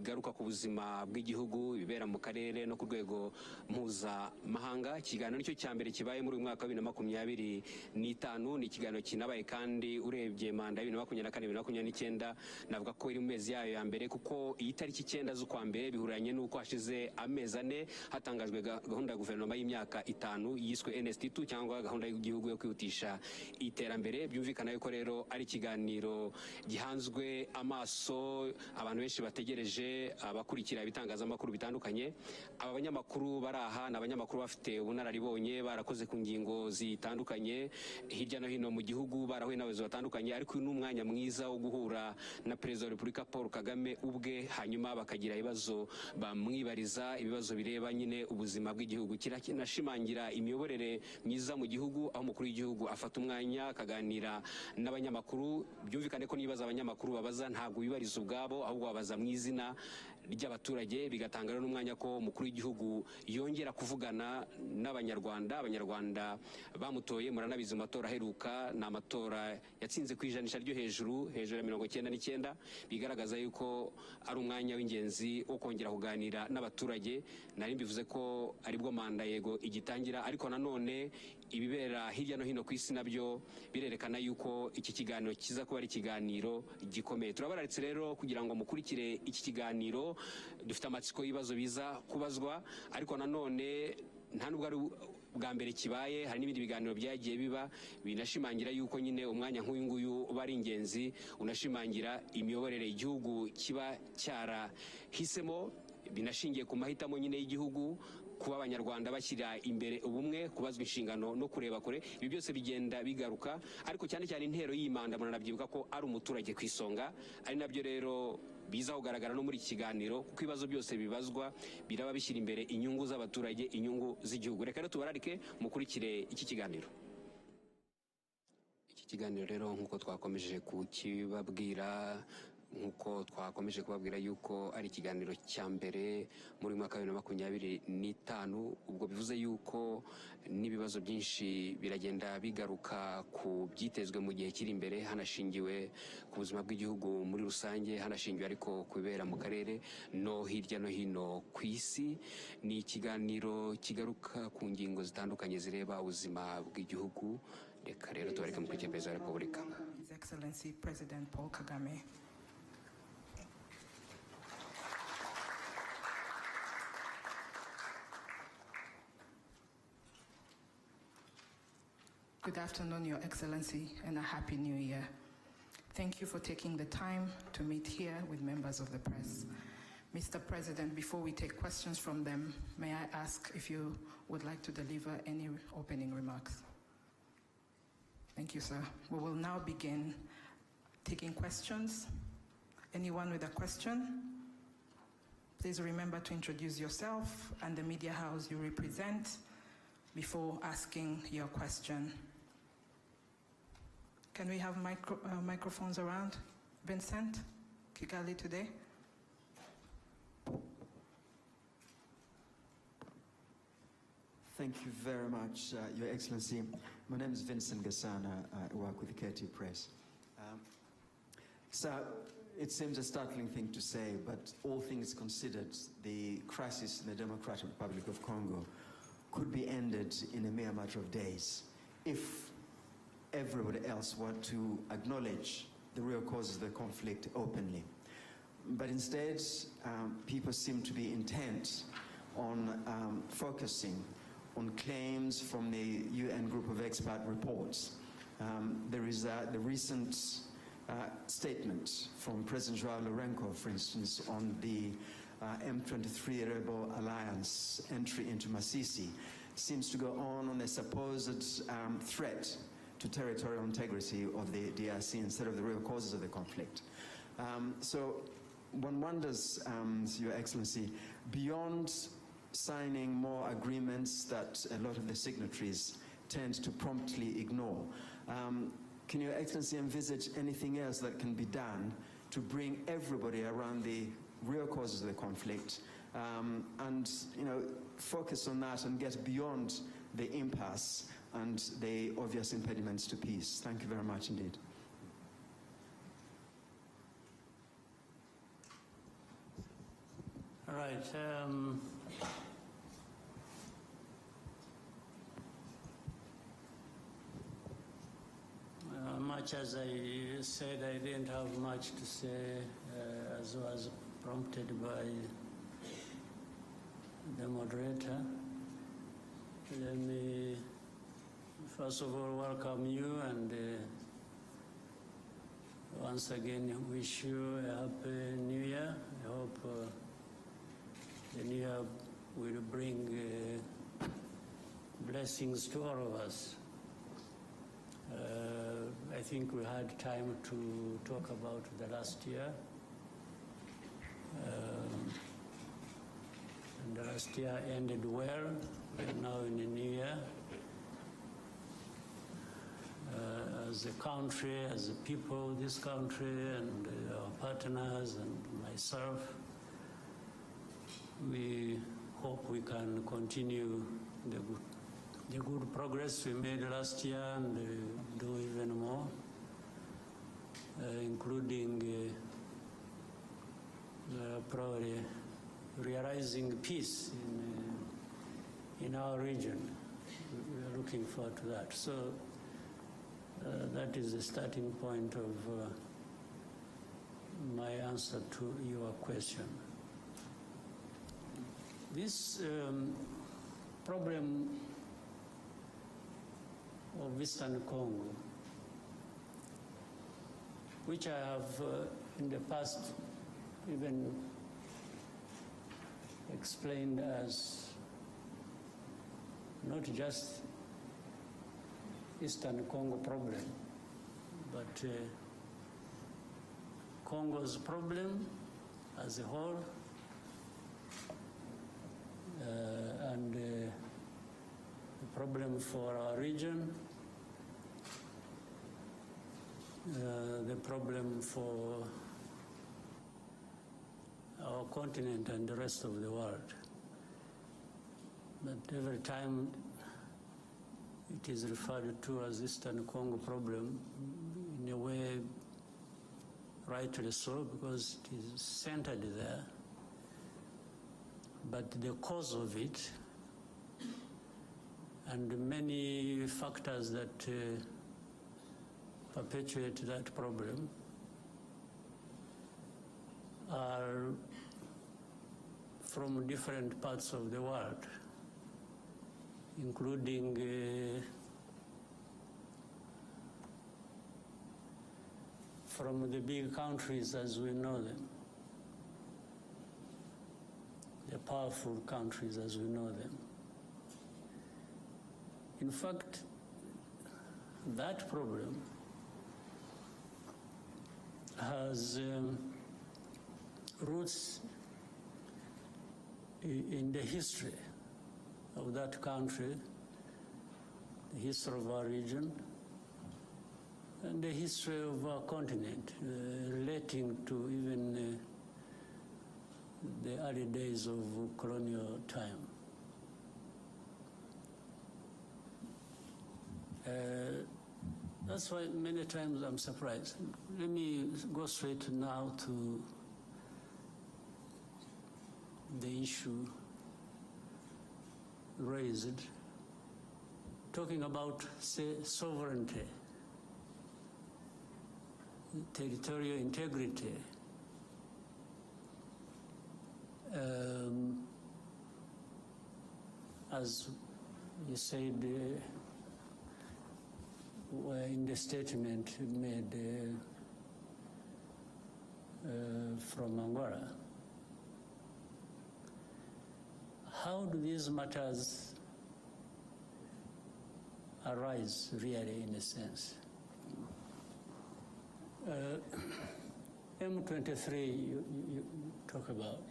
kigaruka ku buzima bw'igihugu ibibera mu karere no ku rwego mpuzamahanga. Ikiganiro nicyo cya mbere kibaye muri uyu mwaka wa 2025. Ni ikiganiro kinabaye kandi urebye manda ya 2024-2029 navuga ko iri mu mezi yayo ya mbere, kuko iyi tariki 9 z'ukwa mbere bihuranye n'uko hashize amezi 4 hatangajwe gahunda ya guverinoma y'imyaka 5 yiswe NST2 cyangwa gahunda y'igihugu yo kwihutisha iterambere. Byumvikana yuko rero ari ikiganiro gihanzwe amaso, abantu benshi bategereje, abakurikira ibitangazamakuru bitandukanye. Aba banyamakuru baraha na abanyamakuru bafite ubunararibonye, barakoze ku ngingo zitandukanye hirya no hino mu gihugu, barahuye n'abayobozi batandukanye, ariko uyu ni umwanya mwiza wo guhura na Perezida wa Repubulika Paul Kagame ubwe, hanyuma bakagira ibibazo bamwibariza, ibibazo bireba nyine ubuzima bw'igihugu. Kinashimangira imiyoborere myiza mu gihugu, aho umukuru w'igihugu afata umwanya akaganira n'abanyamakuru. Byumvikane ko nibaza abanyamakuru babaza ntabwo bibariza ubwabo, ahubwo babaza mu izina ry'abaturage, bigatanga rero n'umwanya ko umukuru w'igihugu yongera kuvugana n'abanyarwanda. Abanyarwanda bamutoye, muranabizi mu matora aheruka, ni amatora yatsinze ku ijanisha ryo hejuru ya 99, bigaragaza yuko ari umwanya w'ingenzi wo kongera kuganira n'abaturage. Nari mbivuze ko aribwo manda yego igitangira, ariko nanone ibibera hirya no hino ku isi nabyo birerekana yuko iki kiganiro kiza kuba ari ikiganiro gikomeye. Turabararitse rero kugira ngo mukurikire iki kiganiro. Dufite amatsiko y'ibibazo biza kubazwa, ariko nanone nta nubwo ari bwa mbere kibaye, hari n'ibindi biganiro byagiye biba binashimangira yuko nyine umwanya nk'uyu nguyu uba ari ingenzi, unashimangira imiyoborere igihugu kiba cyarahisemo, binashingiye ku mahitamo nyine y'igihugu, kuba abanyarwanda bashyira imbere ubumwe, kubazwa inshingano no kureba kure. Ibi byose bigenda bigaruka, ariko cyane cyane intero y'imanda muranabyibuka ko ari umuturage ku isonga, ari nabyo rero biza kugaragara no muri iki kiganiro, kuko ibibazo byose bibazwa biraba bishyira imbere inyungu z'abaturage, inyungu z'igihugu. Reka rero tubararike mukurikire iki kiganiro. Iki kiganiro rero nk'uko twakomeje kukibabwira, nkuko twakomeje kubabwira yuko ari ikiganiro cya mbere muri mwaka wa 2025, ubwo bivuze yuko n'ibibazo byinshi biragenda bigaruka ku byitezwe mu gihe kiri imbere, hanashingiwe ku buzima bw'igihugu muri rusange, hanashingiwe ariko kubera mu karere no hirya no hino ku isi. Ni ikiganiro kigaruka ku ngingo zitandukanye zireba ubuzima bw'igihugu. Reka rero tubareke mu Perezida wa Repubulika. His Excellency President Paul Kagame. Good afternoon, Your Excellency, and a Happy New Year. Thank you for taking the time to meet here with members of the press. Mr. President, before we take questions from them, may I ask if you would like to deliver any opening remarks? Thank you, sir. We will now begin taking questions. Anyone with a question? Please remember to introduce yourself and the media house you represent before asking your question. Can we have microphones around? Vincent, Kigali today. Thank you very much, Your Excellency. My name is Vincent Gasana. I work with the KT Press. So it seems a startling thing to say, but all things considered, the crisis in the Democratic Republic of Congo could be ended in a mere matter of days if everybody else were to acknowledge the real causes of the conflict openly. But instead, people seem to be intent on focusing on claims from the UN group of expert reports. There is the recent statement from President Joao Lourenço, for instance, on the M23 rebel alliance entry into Masisi, seems to go on a supposed threat to territorial integrity of the DRC instead of the real causes of the conflict. So one wonders, Your Excellency, beyond signing more agreements that a lot of the signatories tend to promptly ignore, can Your Excellency envisage anything else that can be done to bring everybody around the real causes of the conflict and focus on that and get beyond the impasse and the obvious impediments to peace? Thank you very much indeed. right. Much as I said, I didn't have much to say, as was prompted by the moderator. Let me first of all welcome you and once again wish you a happy new year. I hope the new year will bring blessings to all of us. I think we had time to talk about the last year. And the last year ended well. We're now in a new year. As a country, as a people, this country and our partners and myself, we hope we can continue the good progress we made last year and do even more, including probably realizing peace in our region. We are looking forward to that. So that is the starting point of my answer to your question. This problem of Eastern Congo, which I have in the past even explained as not just Eastern Congo problem, but Congo's problem as a whole, and the problem for our region, the problem for our continent and the rest of the world. But every time it is referred to as Eastern Congo problem, in a way, rightly so, because it is centered there. But the cause of it and many factors that perpetuate that problem are from different parts of the world, including from the big countries as we know them, the powerful countries as we know them. In fact, that problem has roots in the history of that country, the history of our region, and the history of our continent, relating to even the early days of colonial time. That's why many times I'm surprised. Let me go straight now to the issue raised, talking about, say, sovereignty, territorial integrity, as you said in the statement made from Angola. How do these matters arise really, in a sense? M23 you talk about.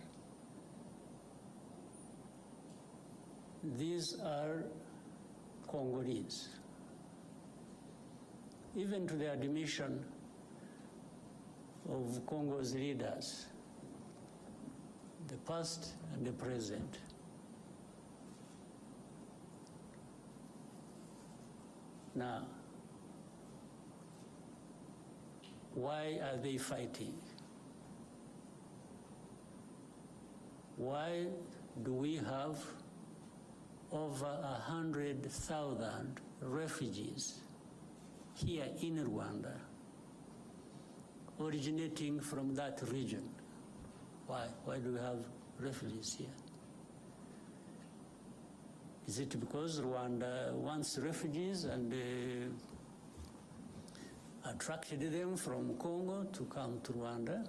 These are Congolese. Even to the admission of Congo's leaders, the past and the present. Now, why are they fighting? why do we have over 100,000 refugees here in Rwanda, originating from that region? Why? Why do we have refugees here? Is it because Rwanda wants refugees and attracted them from Congo to come to Rwanda?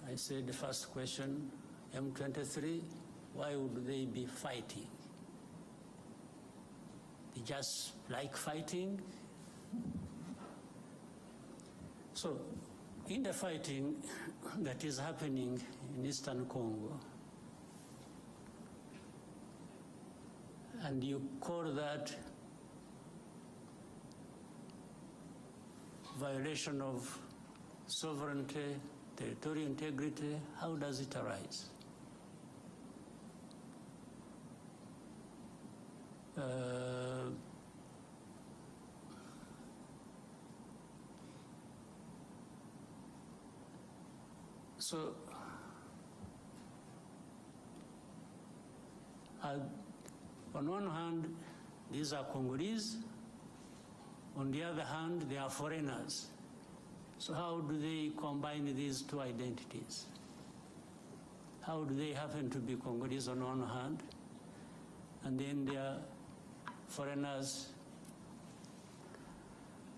I said the first question, M23, why would they be fighting? They just like fighting? So, in the fighting that is happening in Eastern Congo, and you call that violation of sovereignty, territorial integrity, how does it arise? So, on one hand, these are Congolese. On the other hand, they are foreigners. So how do they combine these two identities? How do they happen to be Congolese on one hand, and then they are foreigners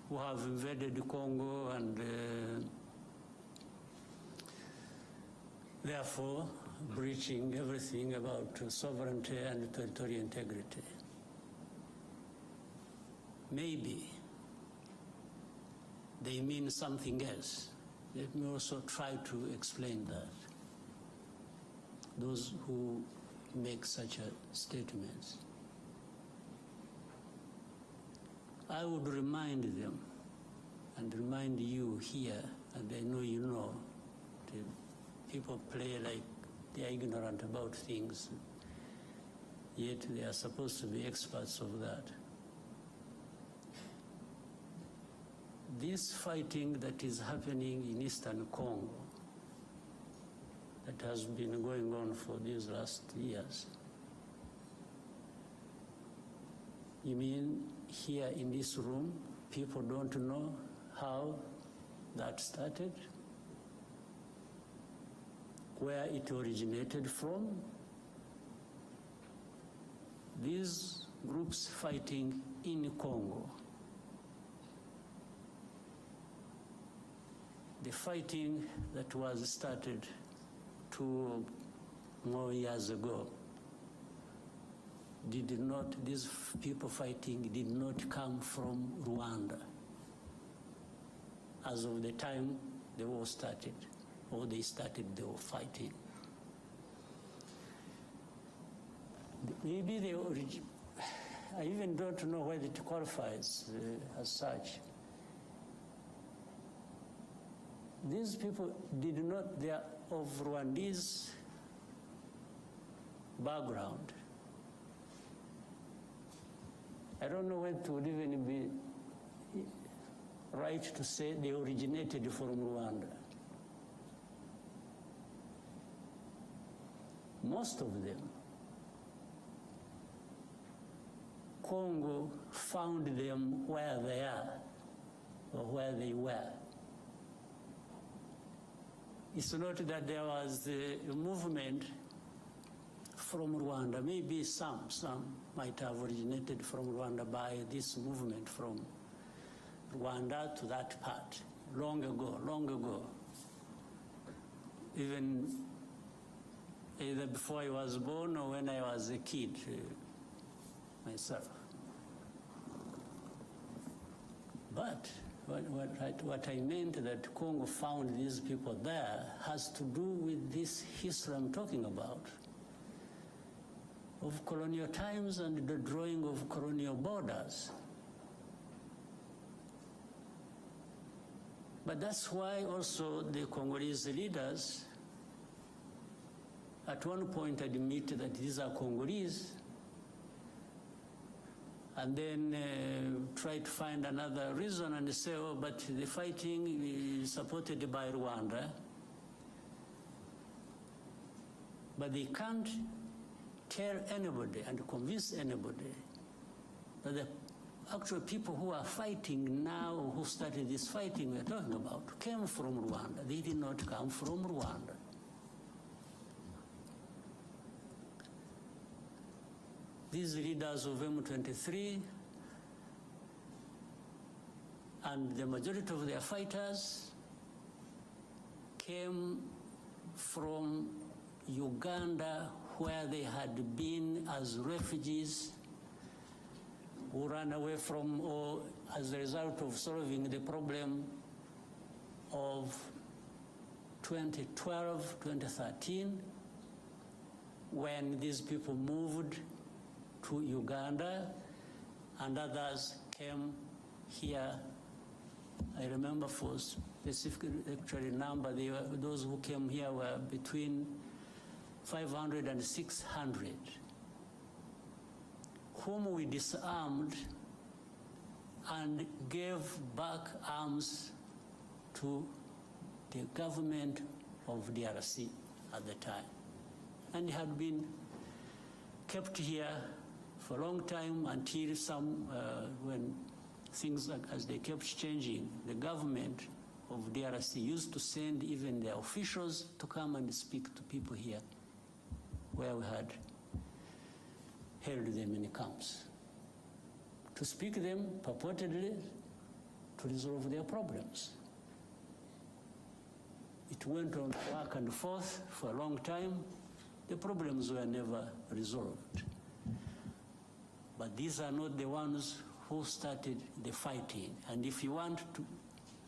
who have invaded Congo and therefore breaching everything about sovereignty and territorial integrity? Maybe they mean something else. Let me also try to explain that. Those who make such statements, I would remind them and remind you here, and I know you know, people play like they are ignorant about things, yet they are supposed to be experts of that. This fighting that is happening in Eastern Congo, that has been going on for these last years, you mean here in this room, people don't know how that started? Where it originated from? These groups fighting in Congo, the fighting that was started 2 more years ago, these people fighting did not come from Rwanda as of the time the war started, or they started the war fighting. Maybe I even don't know whether it qualifies as such. These people they are of Rwandese background. I don't know whether it would even be right to say they originated from Rwanda. Most of them, Congo found them where they are or where they were. It's not that there was a movement from Rwanda. Maybe some might have originated from Rwanda by this movement from Rwanda to that part, long ago. Even either before I was born or when I was a kid myself. But what I meant that Congo found these people there has to do with this history I'm talking about, of colonial times and the drawing of colonial borders. But that's why also the Congolese leaders at one point admit that these are Congolese, and then try to find another reason and say, oh, but the fighting is supported by Rwanda. But they can't tell anybody and convince anybody that the actual people who are fighting now, who started this fighting we're talking about, came from Rwanda. They did not come from Rwanda. These leaders of M23 and the majority of their fighters came from Uganda, where they had been as refugees who ran away from, or as a result of solving the problem of 2012, 2013, when these people moved to Uganda and others came here. I remember for specific actually number, those who came here were between 500 and 600, whom we disarmed and gave back arms to the government of DRC at the time. And had been kept here for a long time until when things as they kept changing, the government of DRC used to send even their officials to come and speak to people here where we had held them in camps, to speak to them purportedly to resolve their problems. It went on back and forth for a long time. The problems were never resolved. But these are not the ones who started the fighting. And if you want to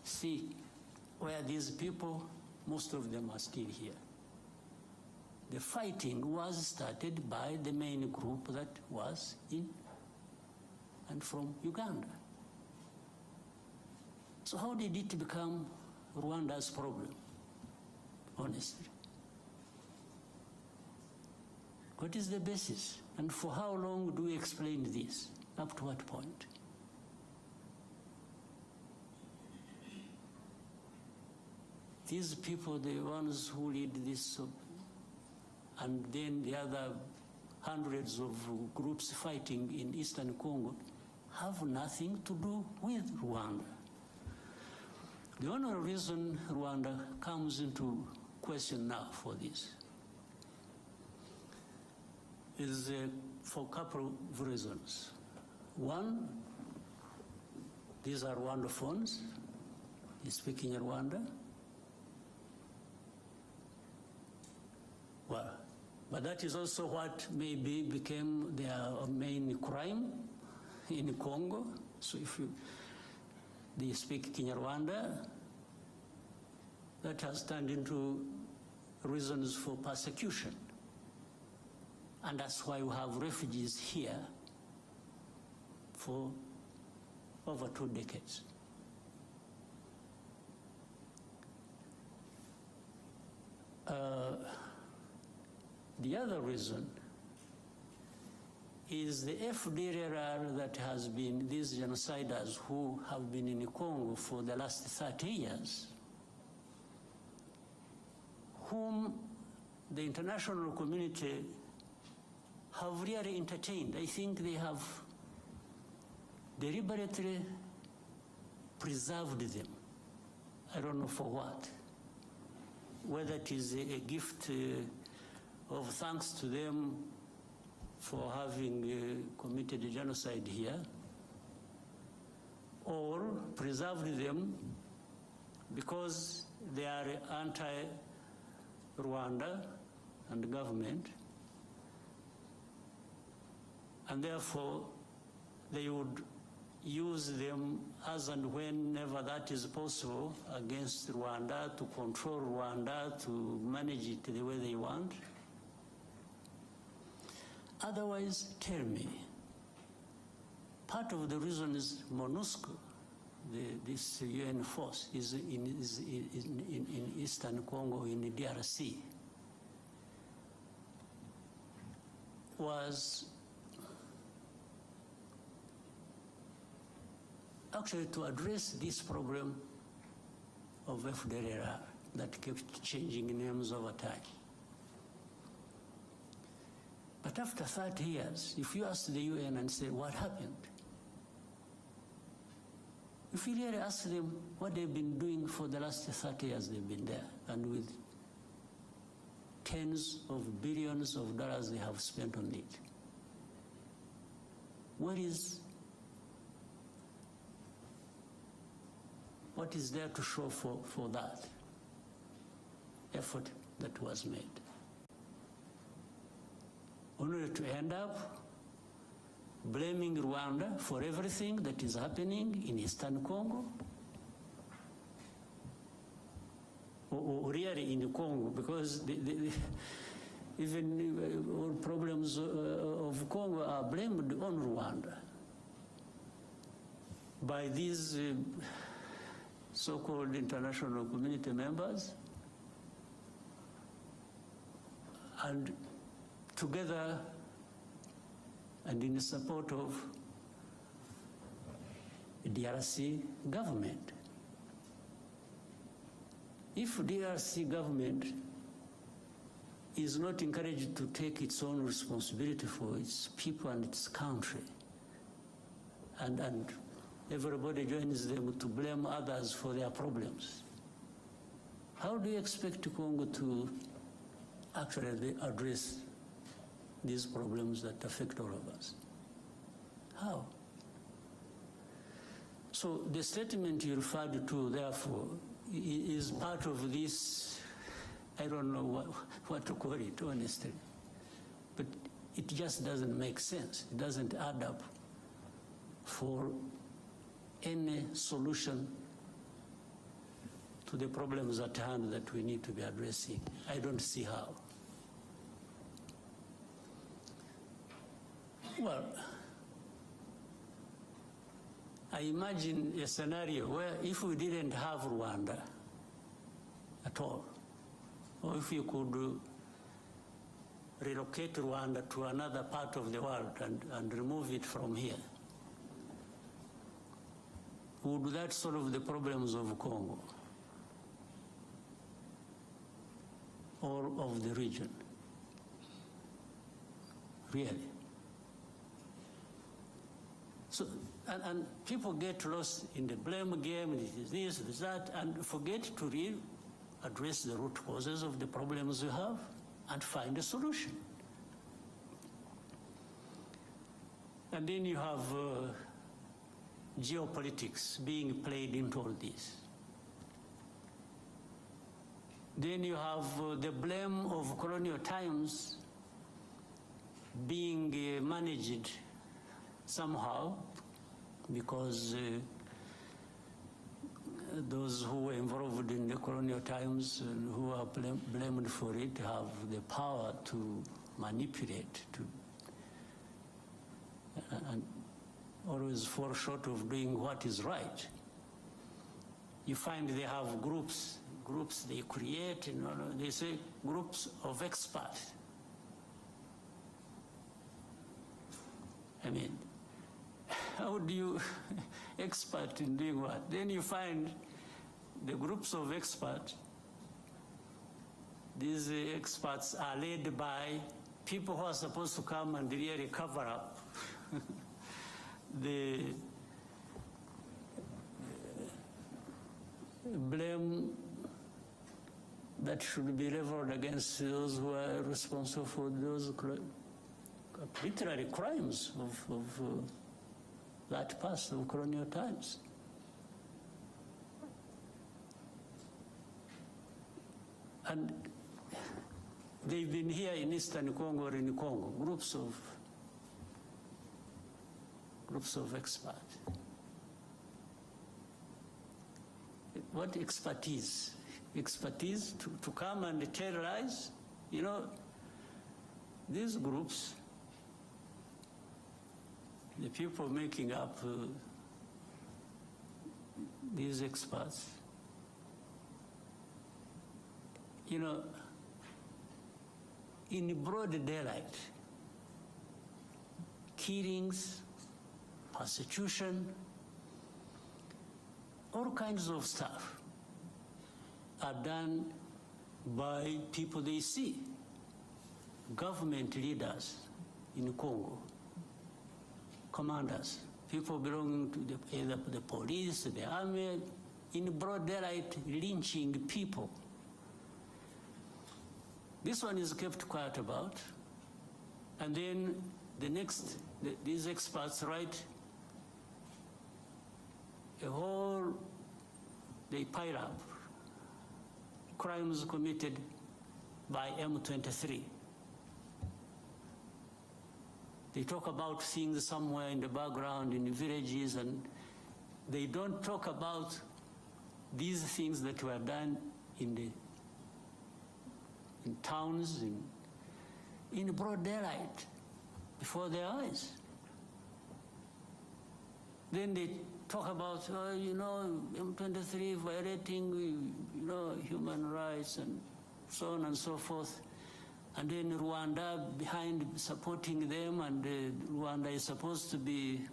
see where these people, most of them are still here. The fighting was started by the main group that was in and from Uganda. So how did it become Rwanda's problem, honestly? What is the basis? And for how long do we explain this? Up to what point? These people, the ones who lead this, and then the other hundreds of groups fighting in Eastern Congo, have nothing to do with Rwanda. The only reason Rwanda comes into question now for this is for a couple of reasons. One, these are Rwandophones, they speak in Rwanda. Well, but that is also what maybe became their main crime in Congo. So if they speak Kinyarwanda, that has turned into reasons for persecution. And that's why we have refugees here for over 2 decades. The other reason is the FDLR that has been these genociders who have been in Congo for the last 30 years, whom the international community have really entertained. I think they have deliberately preserved them. I don't know for what. Whether it is a gift of thanks to them for having committed genocide here, or preserved them because they are anti-Rwanda and the government, and therefore they would use them as and whenever that is possible against Rwanda, to control Rwanda, to manage it the way they want. Otherwise, tell me, part of the reason is MONUSCO, this UN force, is in Eastern Congo, in the DRC, was actually to address this problem of FDLR that kept changing names over time. But after 30 years, if you ask the UN and say, what happened? If you really ask them what they've been doing for the last 30 years they've been there, and with tens of billions of dollars they have spent on it, what is there to show for that effort that was made? Only to end up blaming Rwanda for everything that is happening in Eastern Congo, or really in the Congo, because even all problems of Congo are blamed on Rwanda by these so-called international community members, and together and in support of the DRC government. If DRC government is not encouraged to take its own responsibility for its people and its country, and everybody joins them to blame others for their problems, how do you expect Congo to actually address these problems that affect all of us? How? So the statement you referred to, therefore, is part of this, I don't know what to call it, honestly, but it just doesn't make sense. It doesn't add up for any solution to the problems at hand that we need to be addressing. I don't see how. Well, I imagine a scenario where if we didn't have Rwanda at all, or if you could relocate Rwanda to another part of the world and remove it from here, would that solve the problems of Congo or of the region? Really? So, and people get lost in the blame game, this, that, and forget to really address the root causes of the problems you have and find a solution. And then you have geopolitics being played into all this. Then you have the blame of colonial times being managed somehow, because those who were involved in the colonial times and who are blamed for it have the power to manipulate, and always fall short of doing what is right. You find they have groups they create, they say groups of experts. I mean, how do you expert in doing what? Then you find the groups of experts. These experts are led by people who are supposed to come and really cover up the blame that should be leveled against those who are responsible for those literary crimes of that past of colonial times. And they've been here in Eastern Congo or in Congo, groups of experts. What expertise? Expertise to come and tell lies? These groups, the people making up these experts, in broad daylight, killings, persecution, all kinds of stuff are done by people they see, government leaders in Congo, commanders, people belonging to either the police, the army, in broad daylight, lynching people. This one is kept quiet about, and then these experts write they pile up crimes committed by M23. They talk about things somewhere in the background in the villages, and they don't talk about these things that were done in towns, in broad daylight, before their eyes. Then they talk about, M23 violating, human rights and so on and so forth. And then Rwanda behind supporting them, and Rwanda is supposed to be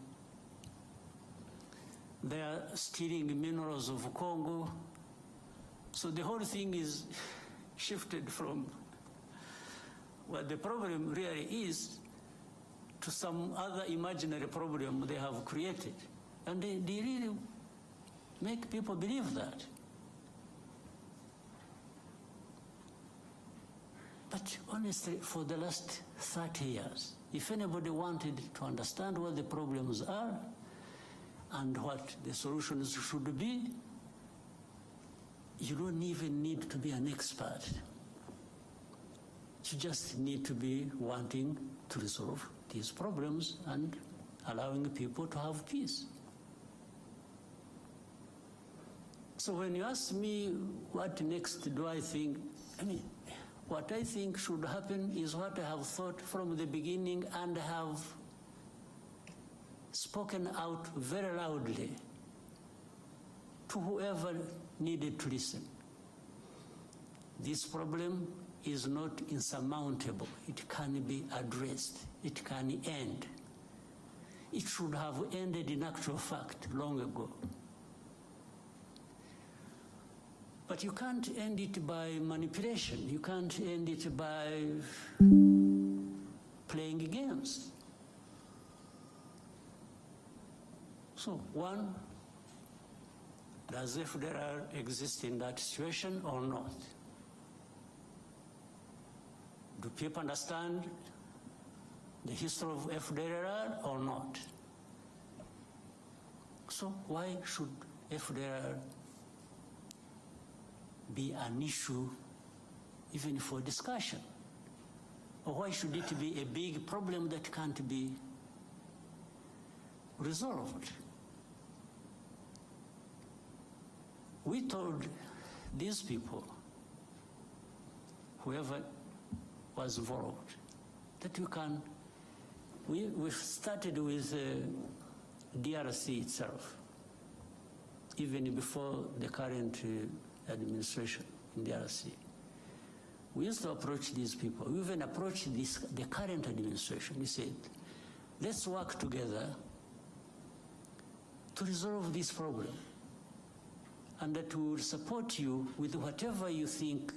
there stealing minerals of Congo. So the whole thing is shifted from what the problem really is to some other imaginary problem they have created. And they really make people believe that. But honestly, for the last 30 years, if anybody wanted to understand what the problems are and what the solutions should be, you don't even need to be an expert. You just need to be wanting to resolve these problems and allowing people to have peace. So when you ask me what next do I think, what I think should happen is what I have thought from the beginning and have spoken out very loudly to whoever needed to listen. This problem is not insurmountable. It can be addressed. It can end. It should have ended in actual fact long ago. But you can't end it by manipulation. You can't end it by playing games. So, one, does FDLR exist in that situation or not? Do people understand the history of FDLR or not? So why should FDLR be an issue even for discussion? Or why should it be a big problem that can't be resolved? We told these people, whoever was involved, that we started with DRC itself, even before the current administration in DRC. We used to approach these people. We even approached the current administration. We said, let's work together to resolve this problem, and that we will support you with whatever you think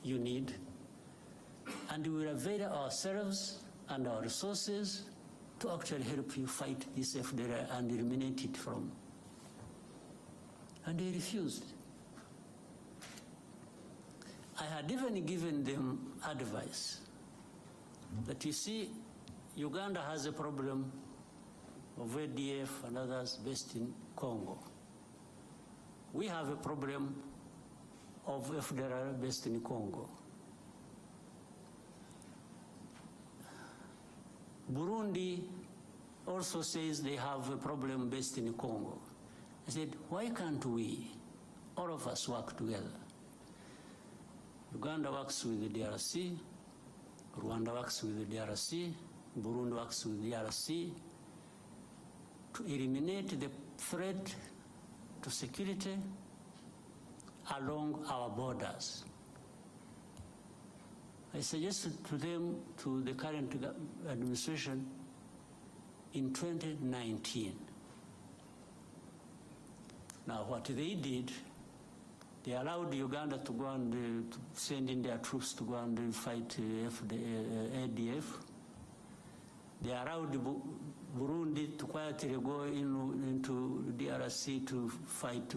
you need, and we will avail ourselves and our resources to actually help you fight this FDLR and eliminate it from. And they refused. I had even given them advice that, you see, Uganda has a problem of ADF and others based in Congo. We have a problem of FDLR based in Congo. Burundi also says they have a problem based in Congo. I said, why can't we, all of us, work together? Uganda works with the DRC, Rwanda works with the DRC, Burundi works with the DRC to eliminate the threat to security along our borders. I suggested to them, to the current administration, in 2019, Now, what they did, they allowed Uganda to go and to send in their troops to go and fight ADF. They allowed Burundi to quietly go into DRC to fight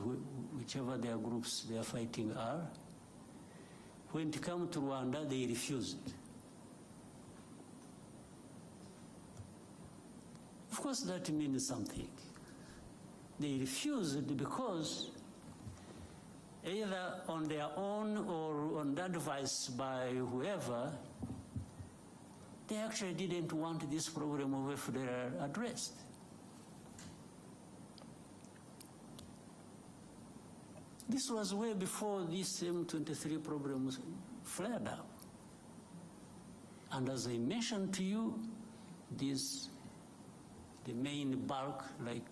whichever their groups they are fighting are. When it came to Rwanda, they refused. Of course, that means something. They refused because either on their own or on advice by whoever, they actually didn't want this problem of FDR addressed. This was way before this M23 problem flared up. And as I mentioned to you, the main bulk, like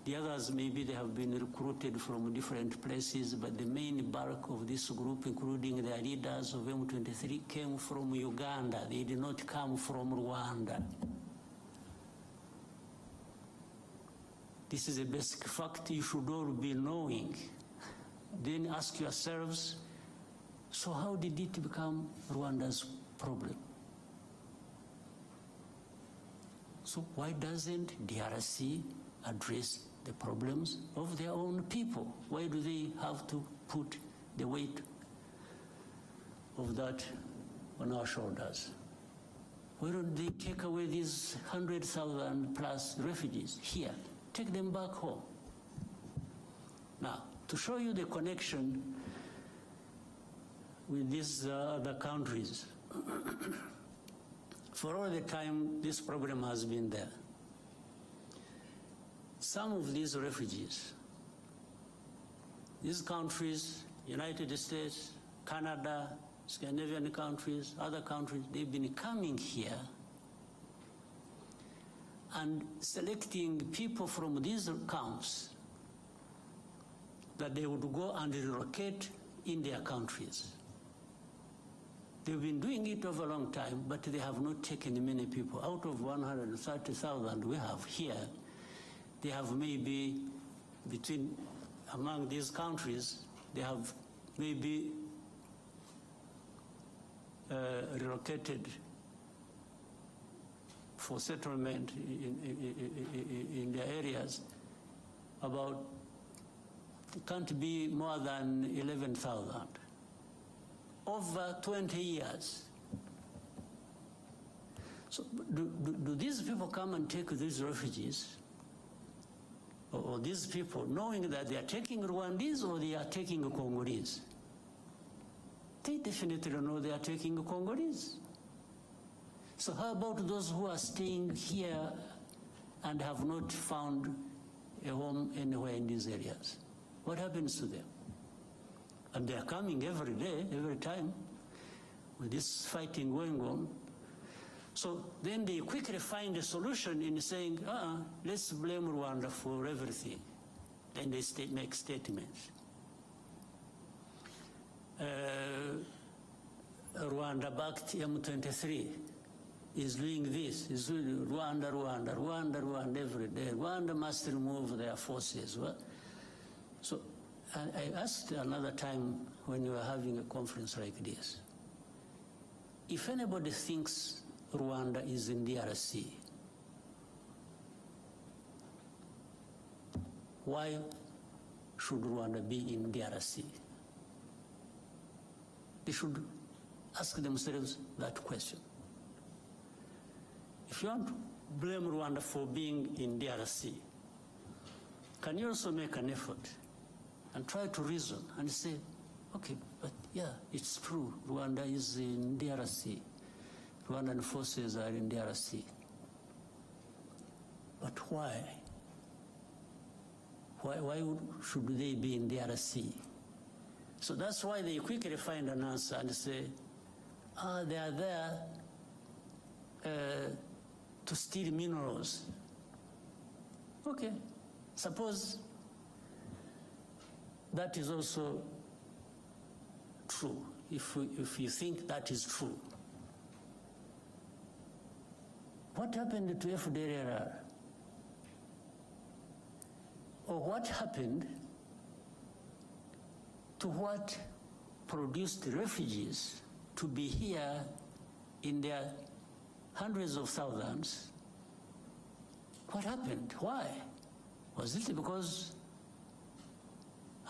the others, maybe they have been recruited from different places, but the main bulk of this group, including the leaders of M23, came from Uganda. They did not come from Rwanda. This is a basic fact you should all be knowing. Then ask yourselves, so how did it become Rwanda's problem? So why doesn't DRC address the problems of their own people? Why do they have to put the weight of that on our shoulders? Why don't they take away these 100,000 plus refugees here? Take them back home. Now, to show you the connection with these other countries, for all the time this problem has been there, some of these refugees, these countries, United States, Canada, Scandinavian countries, other countries, they've been coming here and selecting people from these camps that they would go and relocate in their countries. They've been doing it over a long time, but they have not taken many people. Out of 130,000 we have here, they have maybe among these countries, they have maybe relocated for settlement in their areas about, it can't be more than 11,000. Over 20 years. So do these people come and take these refugees? Or these people, knowing that they are taking Rwandese or they are taking Congolese? They definitely know they are taking Congolese. So how about those who are staying here and have not found a home anywhere in these areas? What happens to them? And they are coming every day, every time, with this fighting going on. So then they quickly find a solution in saying, let's blame Rwanda for everything. Then they make statements. Rwanda-backed M23 is doing this, is doing Rwanda every day. Rwanda must remove their forces. So I asked another time when we were having a conference like this, if anybody thinks Rwanda is in DRC, why should Rwanda be in DRC? They should ask themselves that question. If you want to blame Rwanda for being in DRC, can you also make an effort and try to reason and say, okay, but yeah, it's true, Rwanda is in DRC. Rwandan forces are in DRC. But why? Why should they be in DRC? So that's why they quickly find an answer and say, they are there to steal minerals. Okay, suppose that is also true, if you think that is true. What happened to FDLR? Or what happened to what produced refugees to be here in their hundreds of thousands. What happened? Why? Was it because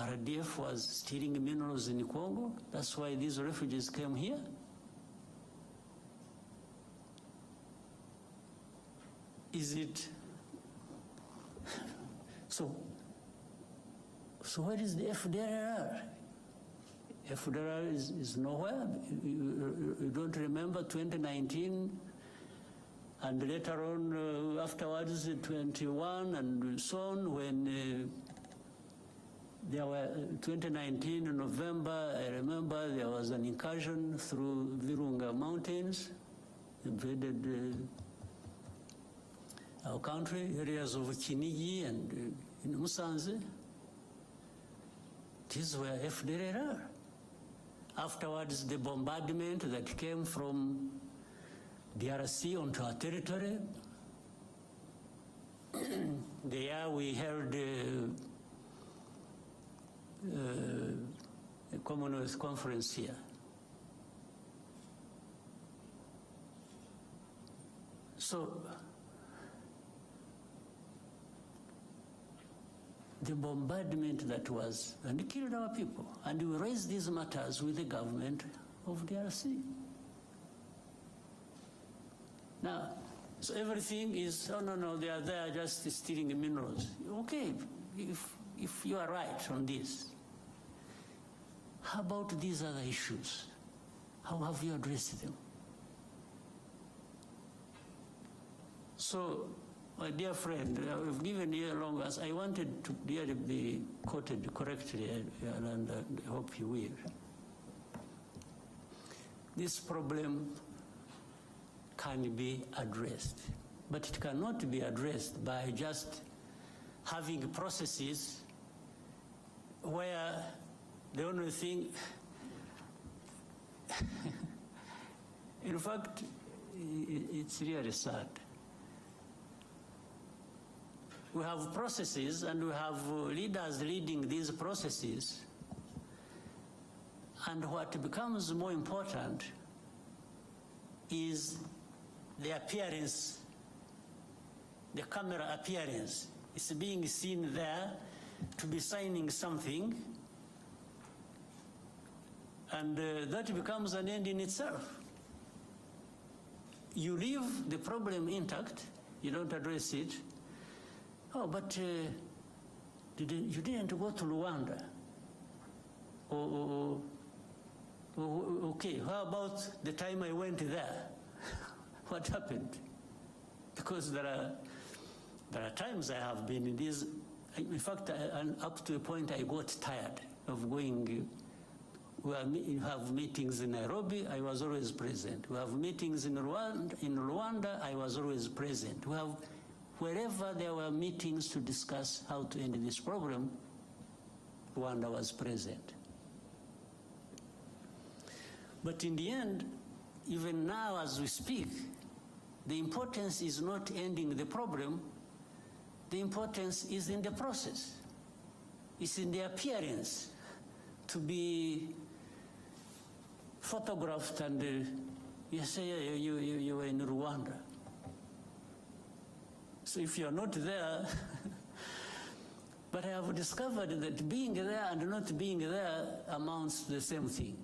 RDF was stealing minerals in Congo? That's why these refugees came here? Is it? So where is the FDLR? FDLR is nowhere. You don't remember 2019 and later on afterwards 21 and so on when there were 2019 in November, I remember there was an incursion through Virunga Mountains, invaded our country, areas of Kinigi and in Musanze. These were FDLR. Afterwards, the bombardment that came from DRC onto our territory. There we held a Commonwealth conference here. So the bombardment that was, and it killed our people. And we raised these matters with the government of DRC. Now, so everything is, oh no, they are there just stealing minerals. Okay, if you are right on this, how about these other issues? How have you addressed them? So, my dear friend, I've given you a long answer. I wanted to really be quoted correctly, and I hope you will. This problem can be addressed, but it cannot be addressed by just having processes where the only thing, in fact, it's really sad. We have processes and we have leaders leading these processes, and what becomes more important is the appearance, the camera appearance. It's being seen there to be signing something, and that becomes an end in itself. You leave the problem intact, you don't address it. Oh, but you didn't go to Rwanda. Okay, how about the time I went there? What happened? Because there are times I have been in these, in fact, up to a point I got tired of going. We have meetings in Nairobi, I was always present. We have meetings in Rwanda, I was always present. We have, wherever there were meetings to discuss how to end this problem, Rwanda was present. But in the end, even now as we speak, the importance is not ending the problem, the importance is in the process. It's in the appearance to be photographed and you say you were in Rwanda. So if you're not there, but I have discovered that being there and not being there amounts to the same thing.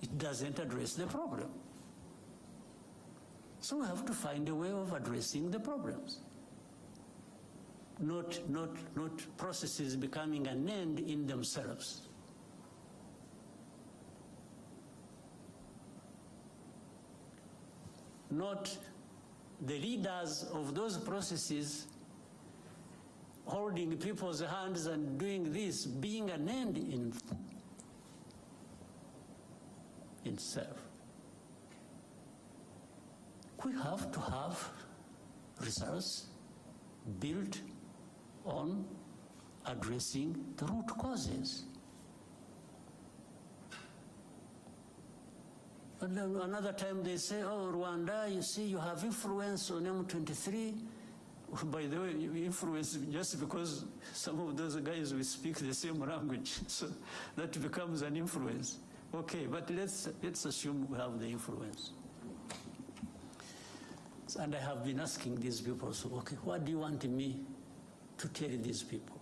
It doesn't address the problem. So we have to find a way of addressing the problems. Not processes becoming an end in themselves. Not the leaders of those processes holding people's hands and doing this being an end in itself. We have to have results built on addressing the root causes. And then another time they say, oh, Rwanda, you see, you have influence on M23. By the way, influence just because some of those guys will speak the same language, so that becomes an influence. Okay, but let's assume we have the influence. And I have been asking these people, so okay, what do you want me to tell these people?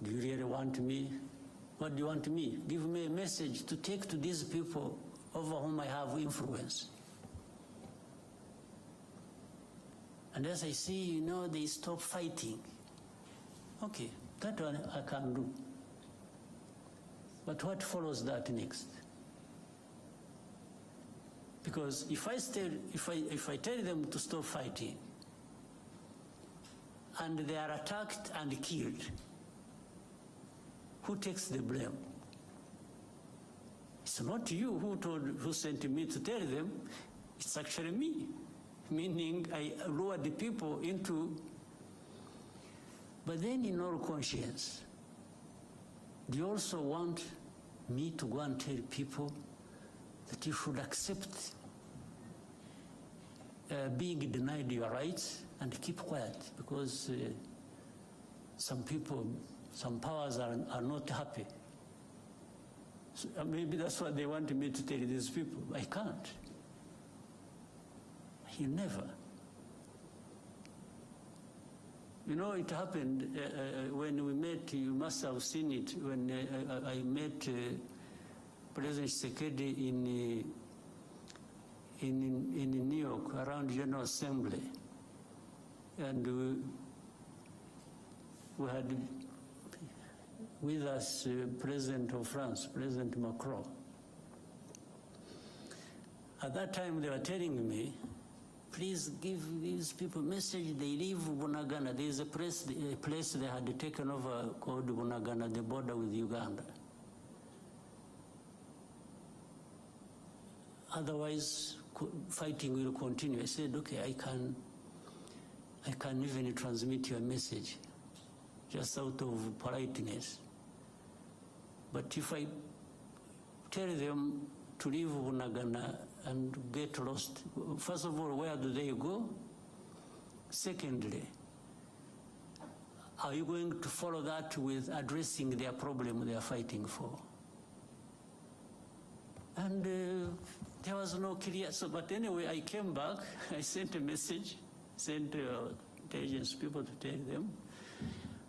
Do you really want me? What do you want me? Give me a message to take to these people over whom I have influence. And as I see, they stop fighting. Okay, that one I can do. But what follows that next? Because if I tell them to stop fighting, and they are attacked and killed, who takes the blame? It's not you who sent me to tell them, it's actually me. Meaning I lured the people into, but then in all conscience, do you also want me to go and tell people that you should accept being denied your rights and keep quiet because some people, some powers are not happy? So maybe that's what they want me to tell these people. I can't. You never. It happened when we met, you must have seen it, when I met President Tshisekedi in New York around General Assembly. And we had with us President of France, President Macron. At that time they were telling me, please give these people a message, they leave Bunagana. There is a place they had taken over called Bunagana, the border with Uganda. Otherwise, fighting will continue. I said, okay, I can even transmit your message, just out of politeness. But if I tell them to leave Bunagana and get lost, first of all, where do they go? Secondly, are you going to follow that with addressing their problem they are fighting for? And there was no clear, but anyway, I came back, I sent a message, sent intelligence people to tell them.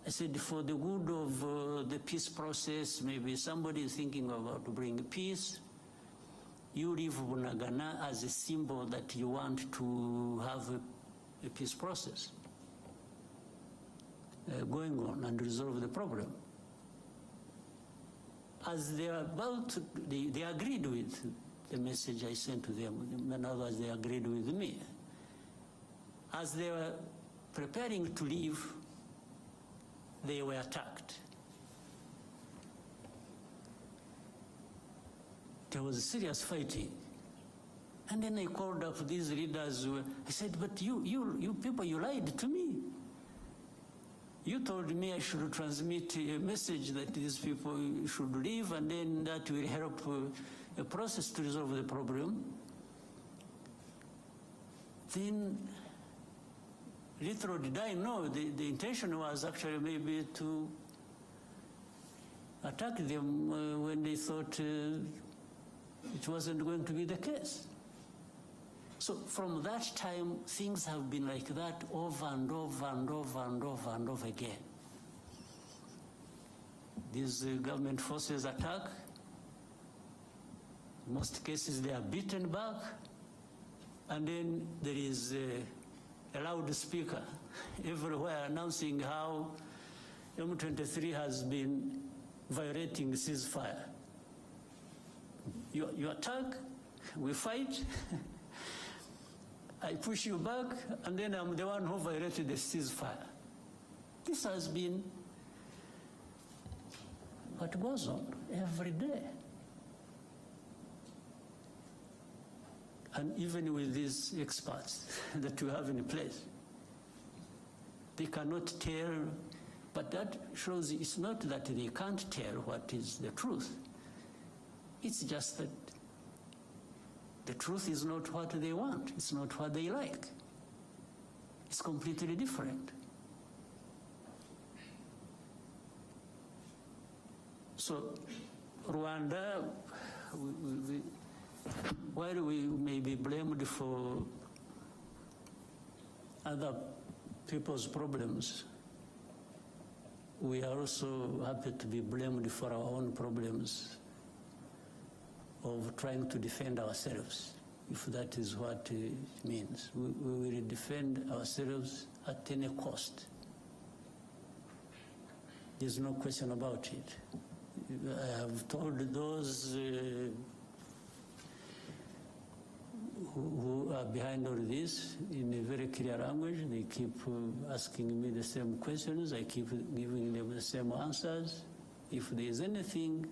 I said, for the good of the peace process, maybe somebody is thinking about to bring peace, you leave Bunagana as a symbol that you want to have a peace process going on and resolve the problem. As they are about to, they agreed with the message I sent to them. In other words, they agreed with me. As they were preparing to leave, they were attacked. There was serious fighting. And then I called up these leaders. I said, but you people, you lied to me. You told me I should transmit a message that these people should leave, and then that will help a process to resolve the problem. Then, little did I know, the intention was actually maybe to attack them when they thought it wasn't going to be the case. So from that time, things have been like that over and over and over and over and over again. These government forces attack. In most cases, they are beaten back. And then there is a loudspeaker everywhere announcing how M23 has been violating ceasefire. You attack, we fight, I push you back, and then I'm the one who violated the ceasefire. This has been what goes on every day. And even with these experts that we have in place, they cannot tell, but that shows it's not that they can't tell what is the truth. It's just that the truth is not what they want. It's not what they like. is completely different. So Rwanda, while we may be blamed for other people's problems, we are also happy to be blamed for our own problems of trying to defend ourselves, if that is what it means. We will defend ourselves at any cost. There's no question about it. I have told those who are behind all this in a very clear language. They keep asking me the same questions. I keep giving them the same answers. If there is anything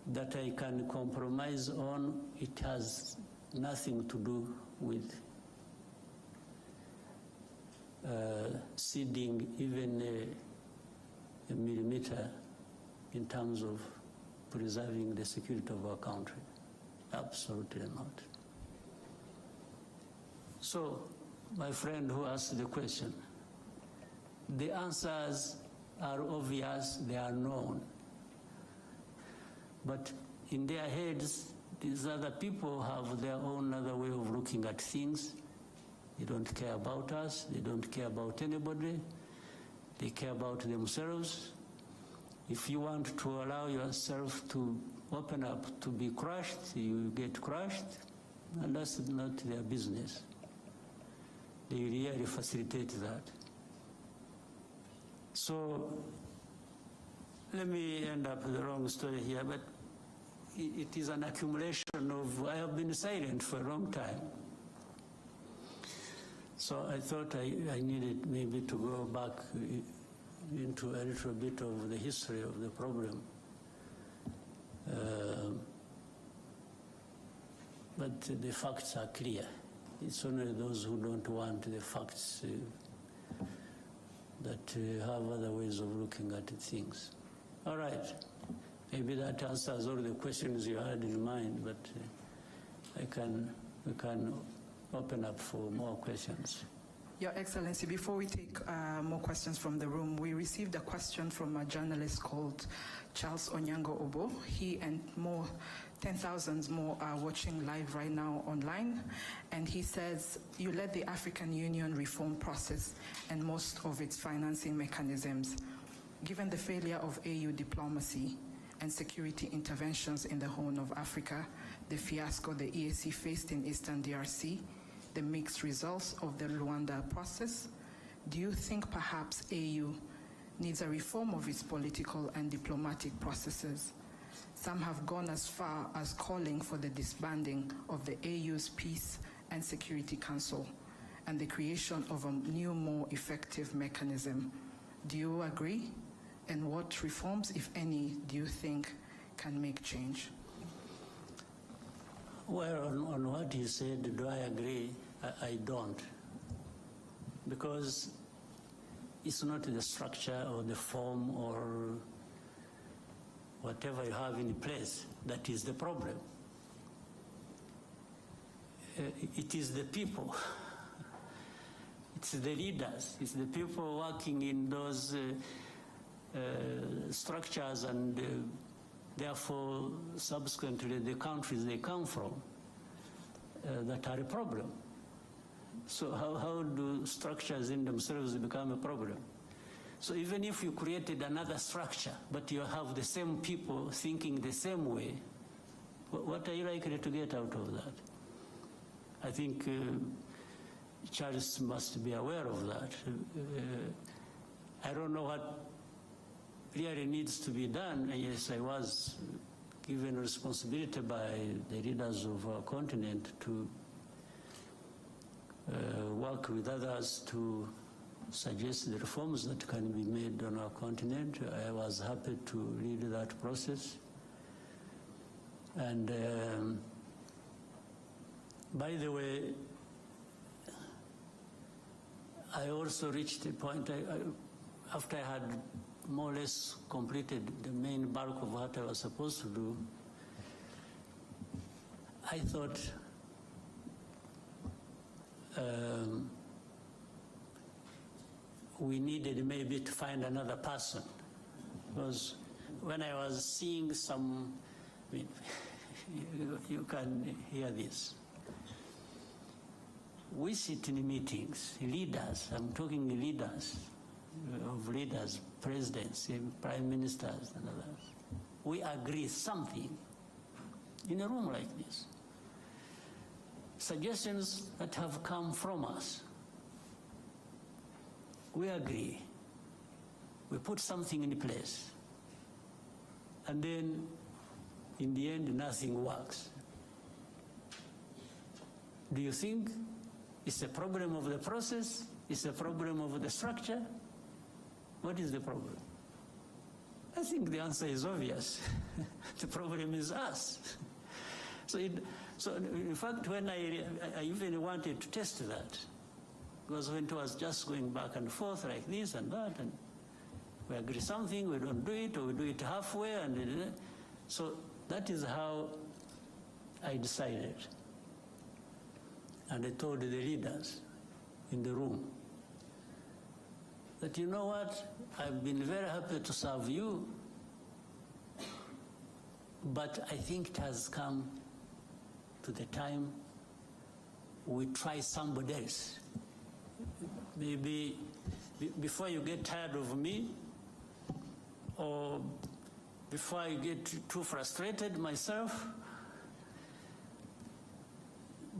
that I can compromise on, it has nothing to do with ceding even a millimeter in terms of preserving the security of our country. Absolutely not. So, my friend who asked the question, the answers are obvious, they are known. But in their heads, these other people have their own other way of looking at things. They don't care about us, they don't care about anybody, they care about themselves. If you want to allow yourself to open up to be crushed, you get crushed, and that's not their business. They really facilitate that. So let me end up with the wrong story here, but it is an accumulation of, I have been silent for a long time. So I thought I needed maybe to go back into a little bit of the history of the problem. But the facts are clear. It's only those who don't want the facts that have other ways of looking at things. All right. Maybe that answers all the questions you had in mind, but we can open up for more questions. Your Excellency, before we take more questions from the room, we received a question from a journalist called Charles Onyango Obo. He and 10,000 more are watching live right now online. And he says, you led the African Union reform process and most of its financing mechanisms. Given the failure of AU diplomacy and security interventions in the Horn of Africa, the fiasco the EAC faced in Eastern DRC, the mixed results of the Luanda process, do you think perhaps AU needs a reform of its political and diplomatic processes? Some have gone as far as calling for the disbanding of the AU's Peace and Security Council and the creation of a new, more effective mechanism. Do you agree? And what reforms, if any, do you think can make change? Well, on what you said, do I agree? I don't. Because it's not the structure or the form or whatever you have in place that is the problem. It is the people. It's the leaders. It's the people working in those structures and therefore subsequently the countries they come from that are a problem. So how do structures in themselves become a problem? So even if you created another structure, but you have the same people thinking the same way, what are you likely to get out of that? I think Charles must be aware of that. I don't know what really needs to be done. Yes, I was given responsibility by the leaders of our continent to work with others to suggest the reforms that can be made on our continent. I was happy to lead that process. And by the way, I also reached a point, after I had more or less completed the main bulk of what I was supposed to do, I thought we needed maybe to find another person. Because when I was seeing some, I mean, you can hear this. We sit in meetings, leaders, I'm talking leaders, of leaders, presidents, prime ministers and others. We agree something in a room like this. Suggestions that have come from us. We agree. We put something in place. And then, in the end, nothing works. Do you think it's a problem of the process? It's a problem of the structure? What is the problem? I think the answer is obvious. The problem is us. So in fact, when I even wanted to test that, because when it was just going back and forth like this and that, and we agree something, we don't do it, or we do it halfway, and so that is how I decided. And I told the leaders in the room that, you know what, I've been very happy to serve you, but I think it has come to the time we try somebody else. Maybe before you get tired of me, or before I get too frustrated myself,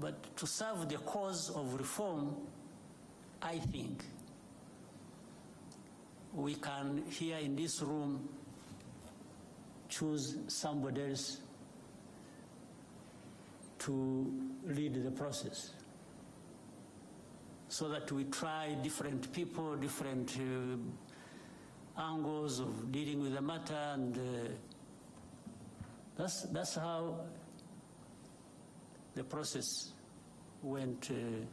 but to serve the cause of reform, I think we can, here in this room, choose somebody else to lead the process, so that we try different people, different angles of dealing with the matter, and that's how the process went to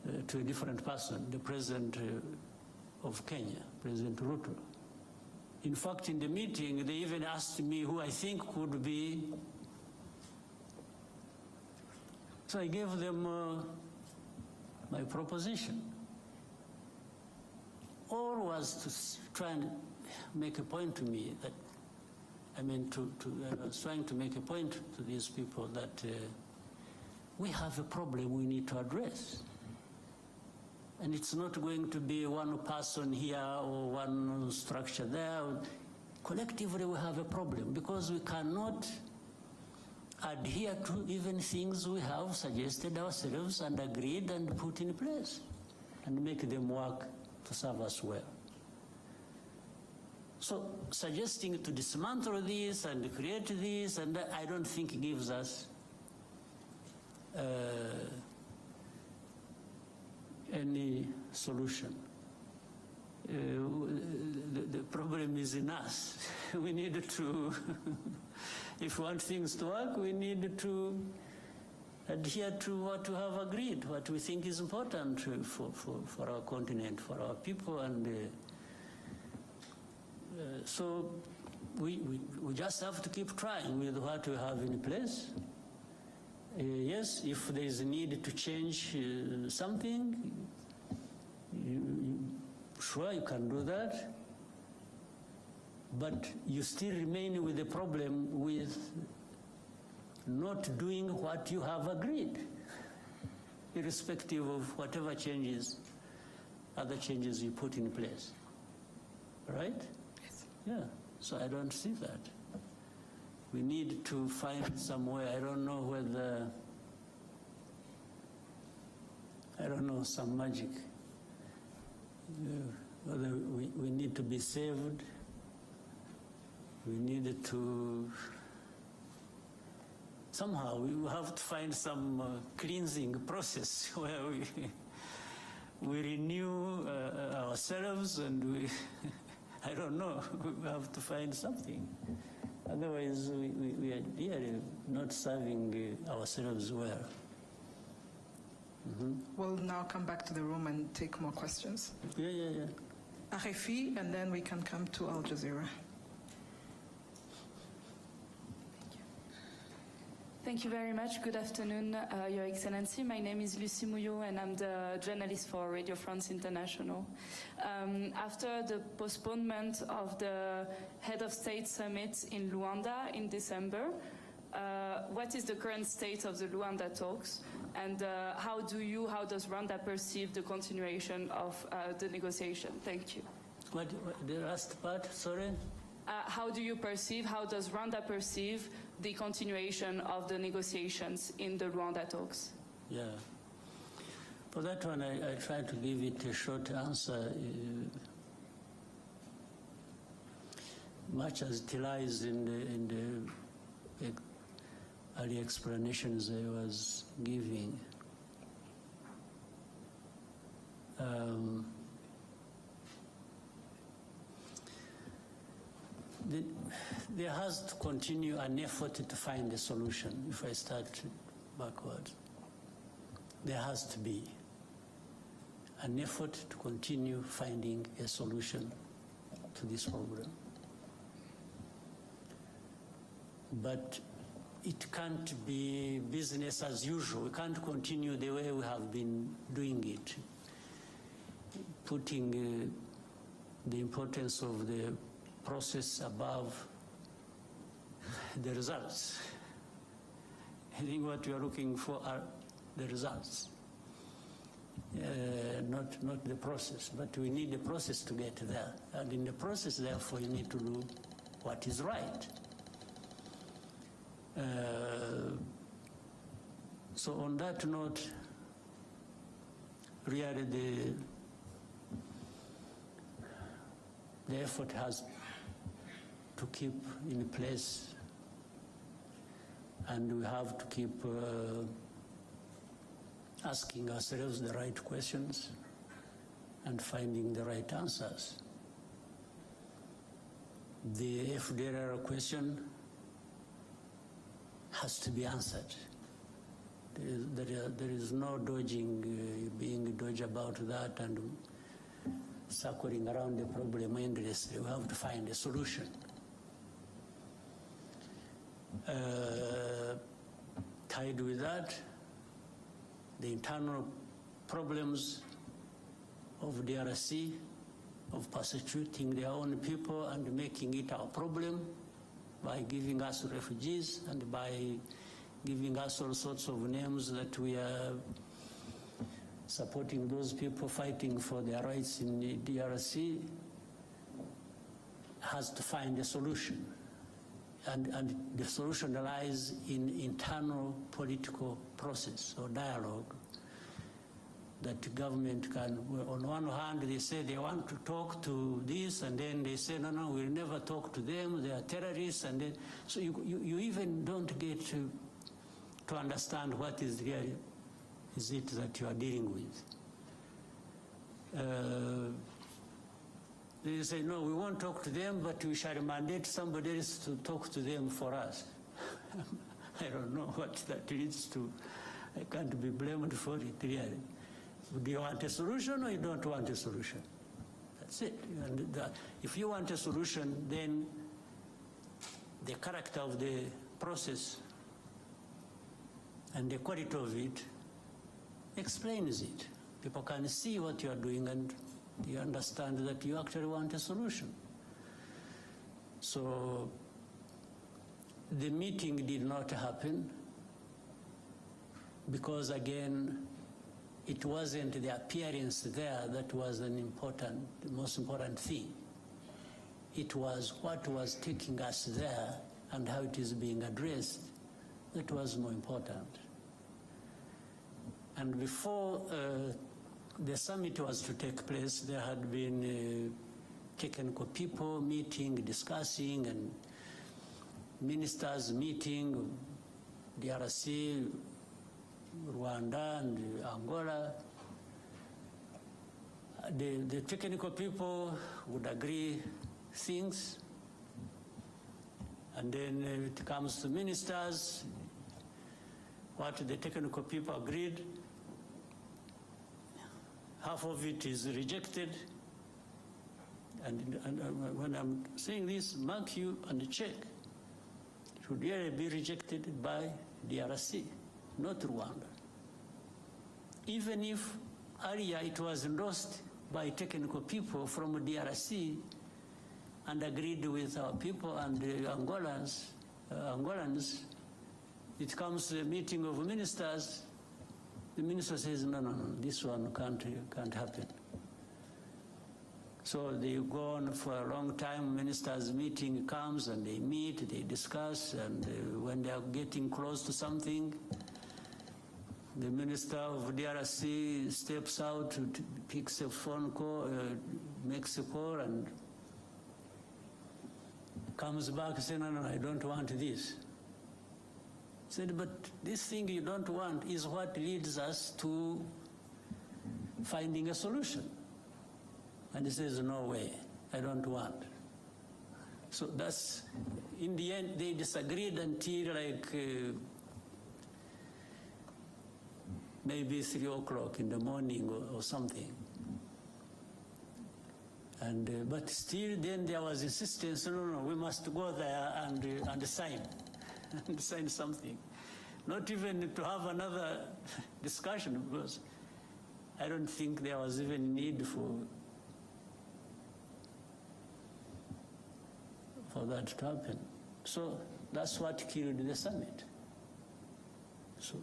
a different person, the president of Kenya, President Ruto. In fact, in the meeting, they even asked me who I think could be. So I gave them my proposition. All was to try and make a point to me that, I was trying to make a point to these people that we have a problem we need to address. And it's not going to be one person here or one structure there. Collectively, we have a problem because we cannot adhere to even things we have suggested ourselves and agreed and put in place and make them work to serve us well. So suggesting to dismantle this and create this, and I don't think gives us any solution. The problem is in us. We need to, if we want things to work, we need to adhere to what we have agreed, what we think is important for our continent, for our people, and so we just have to keep trying with what we have in place. Yes, if there is a need to change something, sure, you can do that, but you still remain with the problem with not doing what you have agreed, irrespective of whatever changes, other changes you put in place, right? Yes. Yeah, so I don't see that. We need to find some way. I don't know whether, some magic. Whether we need to be saved, we need to, somehow we have to find some cleansing process where we renew ourselves, and we, I don't know, we have to find something. Otherwise, we are really not serving ourselves well. Mm-hmm. We'll now come back to the room and take more questions. Yeah. Arefi, and then we can come to Al Jazeera. Thank you very much. Good afternoon, Your Excellency. My name is Lucie Mouillot, and I'm the journalist for Radio France International. After the postponement of the Head of State Summit in Luanda in December, what is the current state of the Luanda talks, and how does Rwanda perceive the continuation of the negotiation? Thank you. What the last part, sorry? How does Rwanda perceive the continuation of the negotiations in the Rwanda talks? Yeah. For that one, I try to give it a short answer. Much as it lies in the early explanations I was giving. There has to continue an effort to find a solution. If I start backwards, there has to be an effort to continue finding a solution to this problem. But it can't be business as usual. We can't continue the way we have been doing it, putting the importance of the process above the results. I think what we are looking for are the results, not the process. But we need the process to get there. And in the process, therefore, you need to do what is right. So on that note, really the effort has to keep in place, and we have to keep asking ourselves the right questions and finding the right answers. The FDLR question has to be answered. There is no dodging, being dodge about that and circling around the problem endlessly. We have to find a solution. Tied with that, the internal problems of DRC, of persecuting their own people and making it our problem by giving us refugees and by giving us all sorts of names that we are supporting those people fighting for their rights in the DRC, has to find a solution. And the solution lies in internal political process or dialogue that the government can, on one hand, they say they want to talk to this, and then they say, no, we'll never talk to them, they are terrorists, and then, so you even don't get to understand what is really is it that you are dealing with. They say, no, we won't talk to them, but we shall mandate somebody else to talk to them for us. I don't know what that leads to. I can't be blamed for it, really. Do you want a solution or you don't want a solution? That's it. And if you want a solution, then the character of the process and the quality of it explains it. People can see what you are doing and you understand that you actually want a solution. So the meeting did not happen because, again, it wasn't the appearance there that was the most important thing. It was what was taking us there and how it is being addressed that was more important. And before the summit was to take place, there had been technical people meeting, discussing, and ministers meeting, DRC, Rwanda, and Angola. The technical people would agree things, and then it comes to ministers, what the technical people agreed, half of it is rejected. And when I'm saying this, mark you and check. It would really be rejected by DRC, not Rwanda. Even if earlier it was endorsed by technical people from DRC and agreed with our people and Angolans, it comes to a meeting of ministers, the minister says, no, this one can't happen. So they go on for a long time, ministers' meeting comes and they meet, they discuss, and when they are getting close to something, the minister of DRC steps out, picks a phone call, makes a call, and comes back saying, no, I don't want this. Said, but this thing you don't want is what leads us to finding a solution. And he says, no way, I don't want. So that's, in the end, they disagreed until like maybe 3 o'clock in the morning or something. And, but still then there was insistence, no, we must go there and sign, and sign something. Not even to have another discussion, because I don't think there was even need for that to happen. So that's what killed the summit. So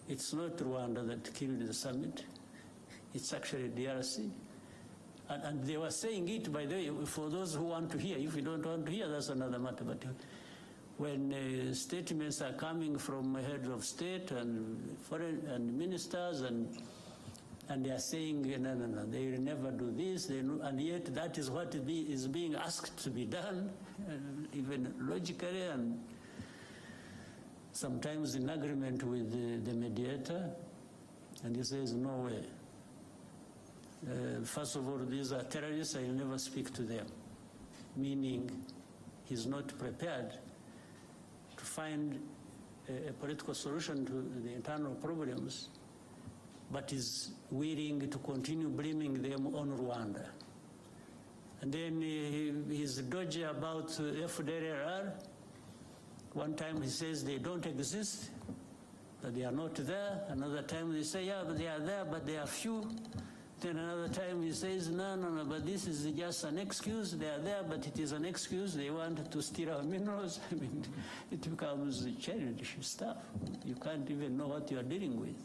it's not Rwanda that killed the summit, it's actually DRC. And they were saying it, by the way, for those who want to hear. If you don't want to hear, that's another matter. But when statements are coming from heads of state and foreign and ministers, and they are saying, no, they will never do this, and yet that is what is being asked to be done, even logically, and sometimes in agreement with the mediator, and he says, no way. First of all, these are terrorists, I will never speak to them, meaning he's not prepared to find a political solution to the internal problems, but is willing to continue blaming them on Rwanda. And then he's dodgy about FDLR. One time he says they don't exist, that they are not there. Another time they say, yeah, but they are there, but they are few. Then another time he says, no, but this is just an excuse. They are there, but it is an excuse. They want to steal our minerals. I mean, it becomes childish stuff. You can't even know what you are dealing with.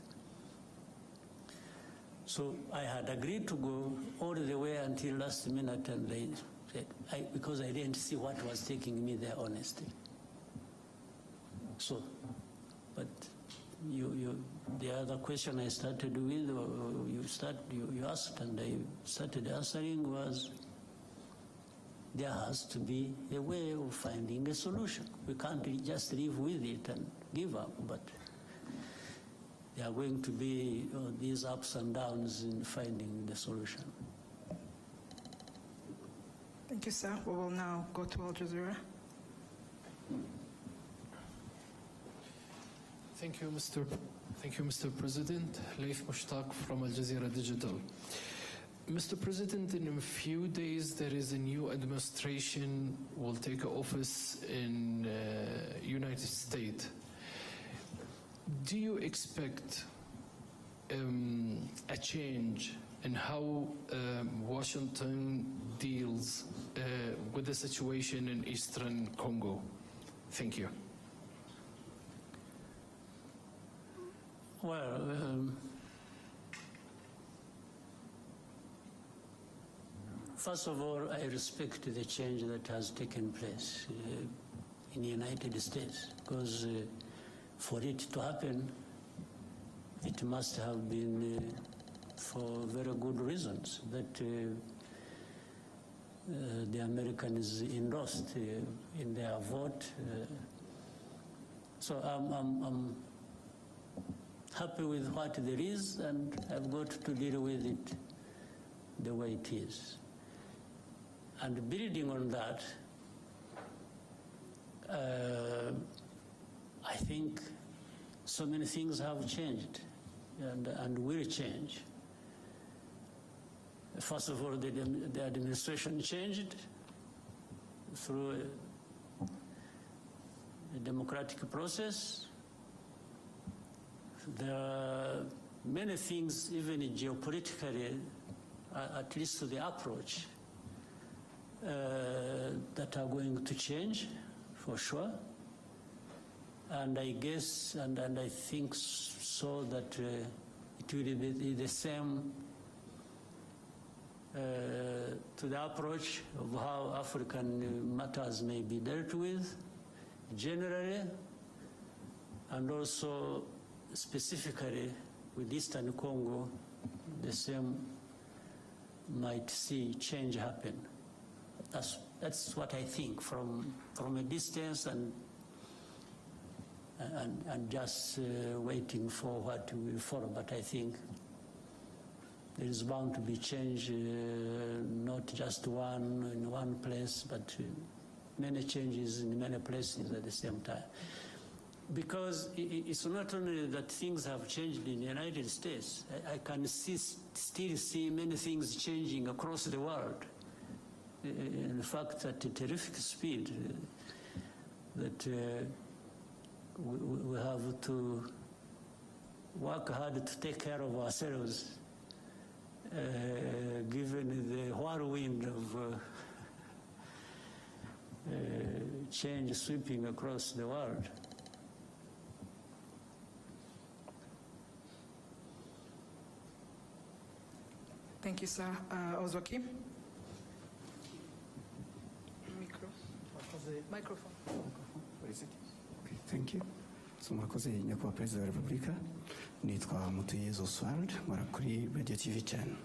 So I had agreed to go all the way until last minute, and they said, because I didn't see what was taking me there, honestly. So, but the other question I started with, you asked, and I started answering, was there has to be a way of finding a solution. We can't just live with it and give up, but there are going to be these ups and downs in finding the solution. Thank you, sir. We will now go to Al Jazeera. Thank you, Mr. President. Leif Mushtaq from Al Jazeera Digital. Mr. President, in a few days, there is a new administration will take office in United States. Do you expect a change in how Washington deals with the situation in Eastern Congo? Thank you. Well, first of all, I respect the change that has taken place in the United States, because for it to happen, it must have been for very good reasons that the Americans endorsed in their vote. So I'm happy with what there is, and I've got to deal with it the way it is. And building on that, I think so many things have changed and will change. First of all, the administration changed through a democratic process, There are many things, even geopolitically, at least to the approach, that are going to change, for sure. And I guess, and I think so, that it will be the same to the approach of how African matters may be dealt with, generally, and also specifically with Eastern Congo, the same might see change happen. That's what I think from a distance and just waiting for what will follow. But I think there is bound to be change, not just one in one place, but many changes in many places at the same time. Because it's not only that things have changed in the United States. I can still see many things changing across the world. In fact, at a terrific speed, that we have to work hard to take care of ourselves, given the whirlwind of change sweeping across the world. Thank you, sir. Ozwaki? Microphone. Thank you. So murakoze nyakubahwa perezida wa repubulika, nitwa Mutuyezu Oswald, nkora kuri Radio TV channel.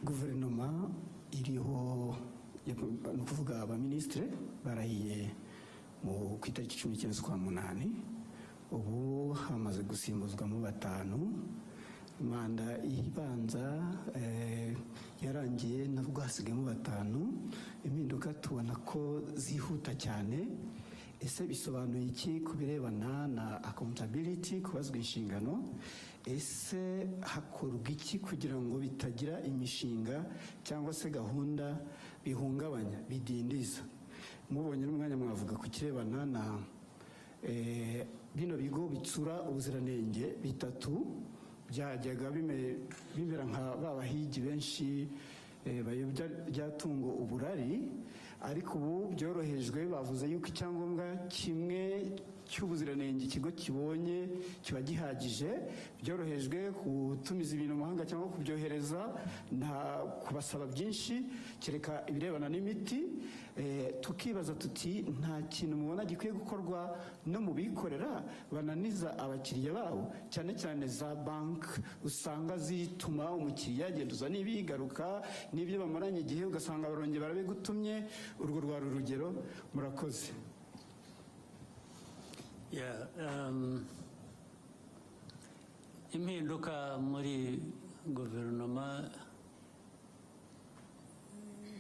Guverinoma iriho ni ukuvuga abaministre barahiye mu ku itariki 19 z'ukwa munani, ubu hamaze gusimbuzwamo 5. Manda ibanza yarangiye nabwo hasigayemo 5. Impinduka tubona ko zihuta cyane. Ese bisobanuye iki ku birebana na accountability, kubazwa inshingano? Ese hakorwa iki kugira ngo bitagira imishinga cyangwa se gahunda bihungabanya, bidindiza? Mubonye n'umwanya mwavuga ku kirebana na bino bigo bitsura ubuziranenge 3 byajyaga bimera nka babahigi benshi bayobya ryatungo uburari, ariko ubu byorohejwe. Bavuze yuko icyangombwa kimwe cy'ubuziranenge ikigo kibonye kiba gihagije, byorohejwe gutumiza ibintu mu mahanga cyangwa kubyohereza, nta kubasaba byinshi kereka ibirebana n'imiti. Tukibaza tuti nta kintu mubona gikwiye gukorwa no mu bikorera bananiza abakiriya babo, cyane cyane za bank usanga zituma umukiriya agenduza n'ibigaruka n'ibyo bamaranye igihe ugasanga barongera barabigutumye. Urwo rwari urugero. Murakoze. Impinduka muri guverinoma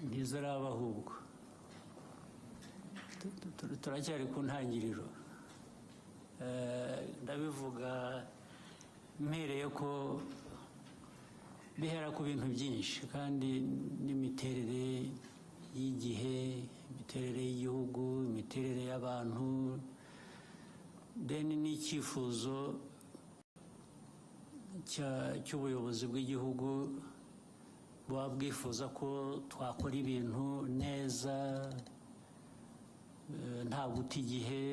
ntiziraba, ahubwo turacyari ku ntangiriro. Ndabivuga mpereye ko bihera ku bintu byinshi, kandi n'imiterere y'igihe, imiterere y'igihugu, imiterere y'abantu, n'icyifuzo cy'ubuyobozi bw'igihugu buba bwifuza ko twakora ibintu neza, nta guta igihe,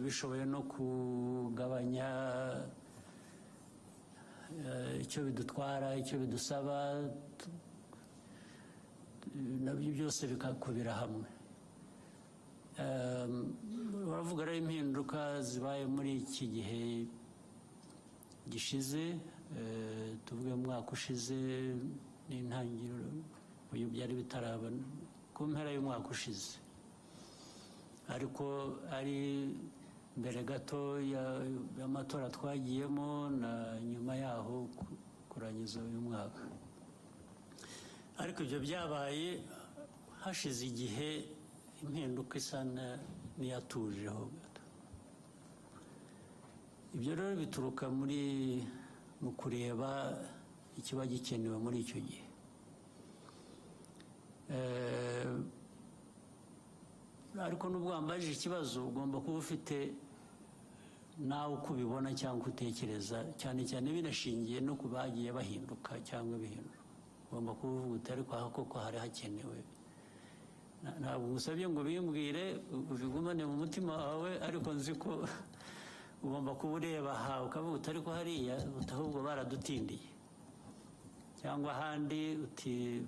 bishoboye no kugabanya icyo bidutwara, icyo bidusaba, nabyo byose bikakubira hamwe. Baravuga rero impinduka zibaye muri iki gihe gishize, tuvuge mu mwaka ushize n'intangiriro, uyu byari bitaraba ku mpera y'umwaka ushize, ariko ari mbere gato y'amatora twagiyemo na nyuma yaho kurangiza uyu mwaka. Ariko ibyo byabaye hashize igihe, impinduka isa n'iyatujeho gato. Ibyo rero bituruka mu kureba ikiba gikenewe muri icyo gihe. ariko nubwo wambajije ikibazo ugomba kuba ufite nawe uko ubibona cyangwa utekereza, cyane cyane binashingiye no ku bagiye bahinduka cyangwa bihindura. Ugomba kuba uvuga uti ariko aha koko hari hakenewe. Ntabwo ngusabye ngo bimbwire ubigumane mu mutima wawe, ariko nzi ko ugomba kuba ureba aha ukavuga uti ariko hariya ahubwo baradutindiye, cyangwa ahandi uti.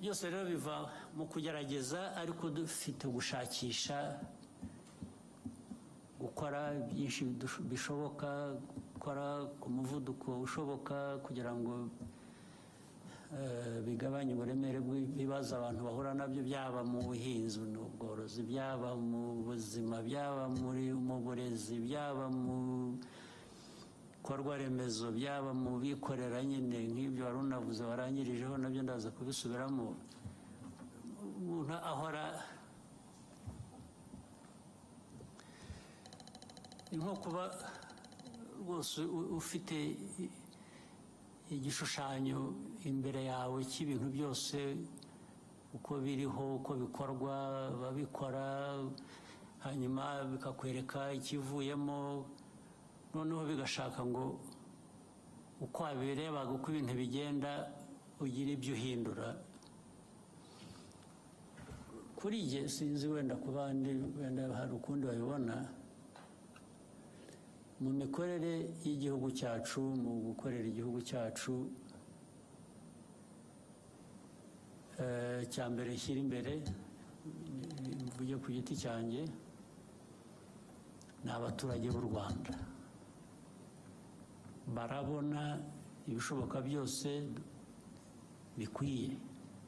Byose rero biva mu kugerageza, ariko dufite gushakisha gukora byinshi bishoboka, gukora ku muvuduko ushoboka kugira ngo bigabanye uburemere bw'ibibazo abantu bahura nabyo, byaba mu buhinzi n'ubworozi, byaba mu buzima, byaba mu burezi, byaba mu bikorwa remezo, byaba mu bikorera nyine nk'ibyo wari unavuze warangirijeho, nabyo ndaza kubisubiramo. Umuntu ahora nko kuba rwose ufite igishushanyo imbere yawe cy'ibintu byose uko biriho, uko bikorwa, babikora, hanyuma bikakwereka ikivuyemo, noneho bigashaka ngo uko wabirebaga uko ibintu bigenda ugira ibyo uhindura. Kuri jye sinzi, wenda ku bandi wenda hari ukundi babibona. Mu mikorere y'igihugu cyacu, mu gukorera igihugu cyacu, cya mbere shyira imbere, mvuge ku giti cyanjye, ni abaturage b'u Rwanda. Barabona ibishoboka byose bikwiye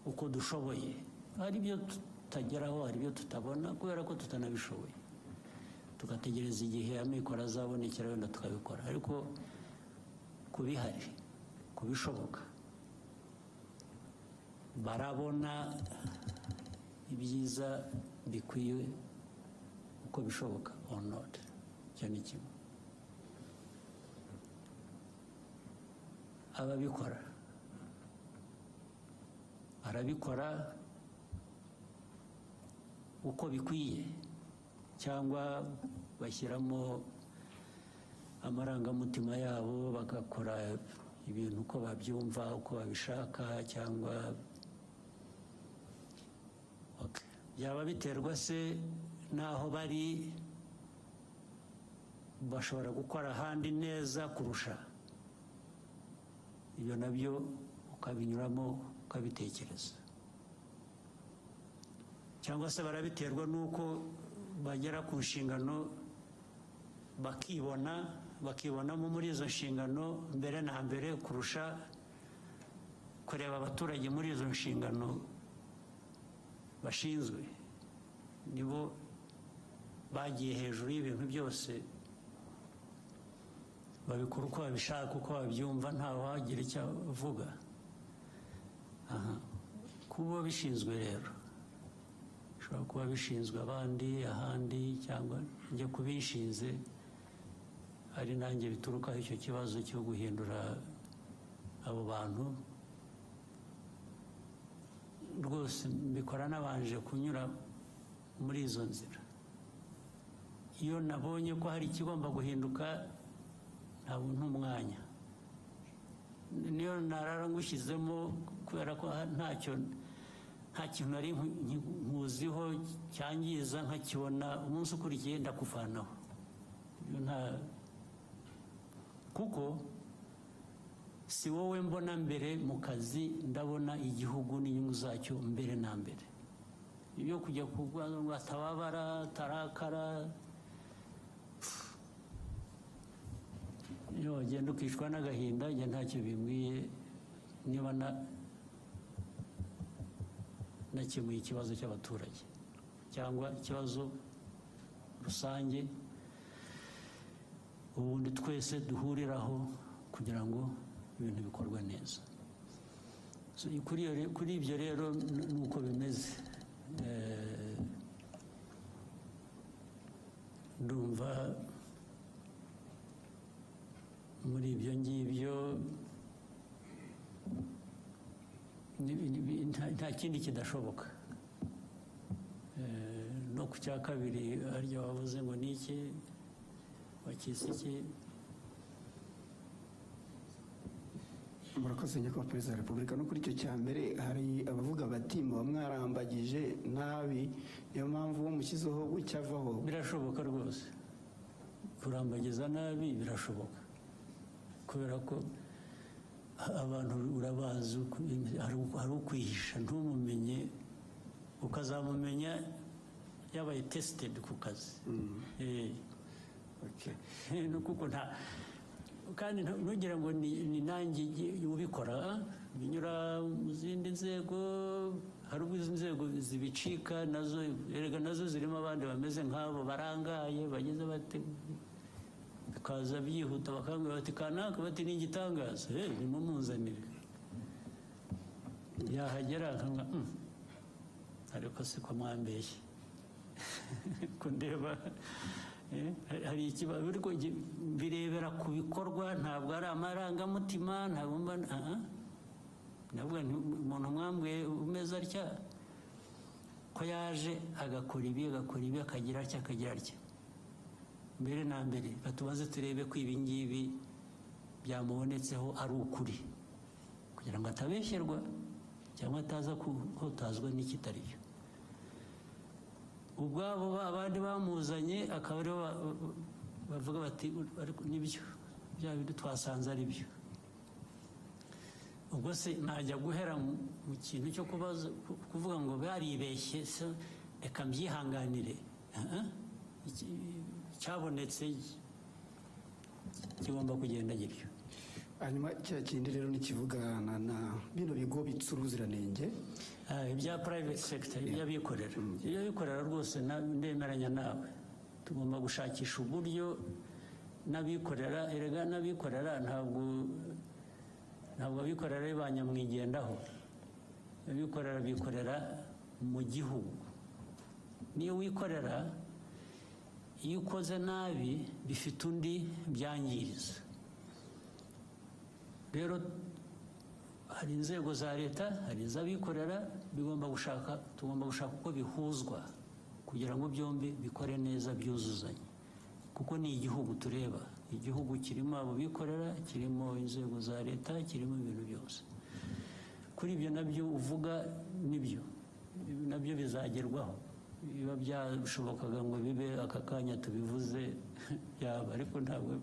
uko dushoboye. Hari ibyo tutageraho, hari ibyo tutabona kubera ko tutanabishoboye, tugategereza igihe amikoro azabonekera wenda tukabikora. Ariko kubihari, kubishoboka, barabona ibyiza bikwiye uko bishoboka or not. Icyo ni kimwe. Ababikora barabikora uko bikwiye, cyangwa bashyiramo amarangamutima yabo bagakora ibintu uko babyumva, uko babishaka, cyangwa byaba biterwa se n'aho bari, bashobora gukora ahandi neza kurusha. Ibyo nabyo ukabinyuramo ukabitekereza. Cyangwa se barabiterwa n'uko bagera ku nshingano bakibonamo muri izo nshingano mbere na mbere kurusha kureba abaturage muri izo nshingano bashinzwe. Nibo bagiye hejuru y'ibintu byose, babikora uko babishaka, uko babyumva, ntawe wagira icyo avuga. Kuba bishinzwe rero, bishobora kuba bishinzwe abandi ahandi, cyangwa njye kubishinze ari nanjye biturukaho icyo kibazo cyo guhindura abo bantu. Rwose mbikora nabanje kunyura muri izo nzira. Iyo nabonye ko hari ikigomba guhinduka, ntabwo ntumwanya, niyo narara ngushyizemo kubera ko nta kintu nari nkuziho cyangiza, nkakibona umunsi ukurikiye ndakuvanaho. Kuko si wowe mbona mbere mu kazi, ndabona igihugu n'inyungu zacyo mbere na mbere. Ibyo kujya kuvuga ngo atababara, atarakara, iyo wagenda ukishwa n'agahinda, njye ntacyo bimbwiye niba nakemuye ikibazo cy'abaturage cyangwa ikibazo rusange ubundi twese duhuriraho kugira ngo ibintu bikorwe neza. Kuri ibyo rero nuko bimeze. Ndumva muri ibyo ngibyo nta kindi kidashoboka. ku cya kabiri harya wavuze ngo ni iki wakise iki? murakoze nyakubahwa perezida wa repubulika. No kuri icyo cya mbere hari abavuga bati muba mwarambagije nabi niyo mpamvu mushyizeho gucyavaho. Birashoboka rwose kurambagiza nabi, birashoboka kubera ko abantu urabazi, hari ukwihisha ntumumenye, ukazamumenya yabaye tested ku kazi. Kuko nta kandi ntugira ngo ni nanjye ubikora, binyura mu zindi nzego, hari ubwo izi nzego zibicika nazo, erega nazo zirimo abandi bameze nk'abo barangaye bageze bate, bikaza byihuta bakambwira bati kanaka, bati ni igitangaza, nimumuzanire. Yahagera akanga ariko siko mwambeshye kundeba hari ikibazo, ariko birebera ku bikorwa, ntabwo ari amarangamutima, ntabwo mbona nabwo umuntu mwambwiye umeze atya ko yaje agakora ibi akagira atya. Mbere na mbere batubaze turebe ko ibi ngibi byamubonetseho ari ukuri, kugira ngo atabeshyerwa cyangwa ataza kuhotazwa n'ikitari cyo. Ubwabo abandi bamuzanye akaba aribo bavuga bati nibyo bya bintu twasanze ari byo. Ubwo se najya guhera mu kintu cyo kuvuga ngo baribeshye, reka mbyihanganire. Cyabonetse kigomba kugenda gityo. Hanyuma cya kindi rero nikivugana na bino bigo bitsa ubuziranenge, ibya private sector, iby'abikorera rwose ndemeranya nawe. Tugomba gushakisha uburyo n'abikorera, erega n'abikorera ntabwo abikorera ari ba nyamwigendaho. Abikorera bikorera mu gihugu. Niyo wikorera, iyo ukoze nabi bifite undi byangiriza. Rero hari inzego za leta, hari iz'abikorera, tugomba gushaka uko bihuzwa kugira ngo byombi bikore neza byuzuzanye, kuko ni igihugu tureba. Igihugu kirimo abo bikorera, kirimo inzego za leta, kirimo ibintu byose. Kuri ibyo nabyo uvuga nibyo, nabyo bizagerwaho. Biba byashobokaga ngo bibe aka kanya tubivuze yaba, ariko ntabwo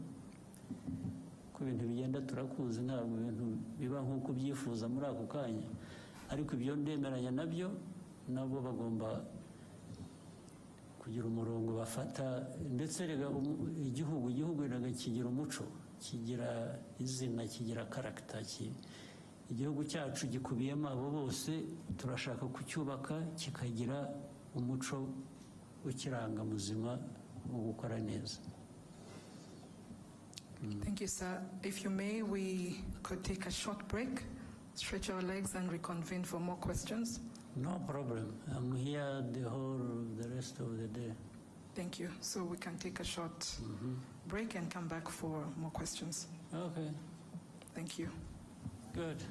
ko ibintu bigenda turakuzi, ntabwo ibintu biba nk'uko ubyifuza muri ako kanya. Ariko ibyo ndemeranya nabyo, nabo bagomba kugira umurongo bafata. Ndetse rega igihugu kigira umuco, kigira izina, kigira karagita. Igihugu cyacu gikubiyemo abo bose, turashaka kucyubaka kikagira umuco ukiranga muzima wo gukora neza. Thank you, sir. If you may, we could take a short break, stretch our legs and reconvene for more questions. No problem. I'm here the rest of the day. Thank you. So we can take a short break and come back for more questions. Okay. Thank you. Good.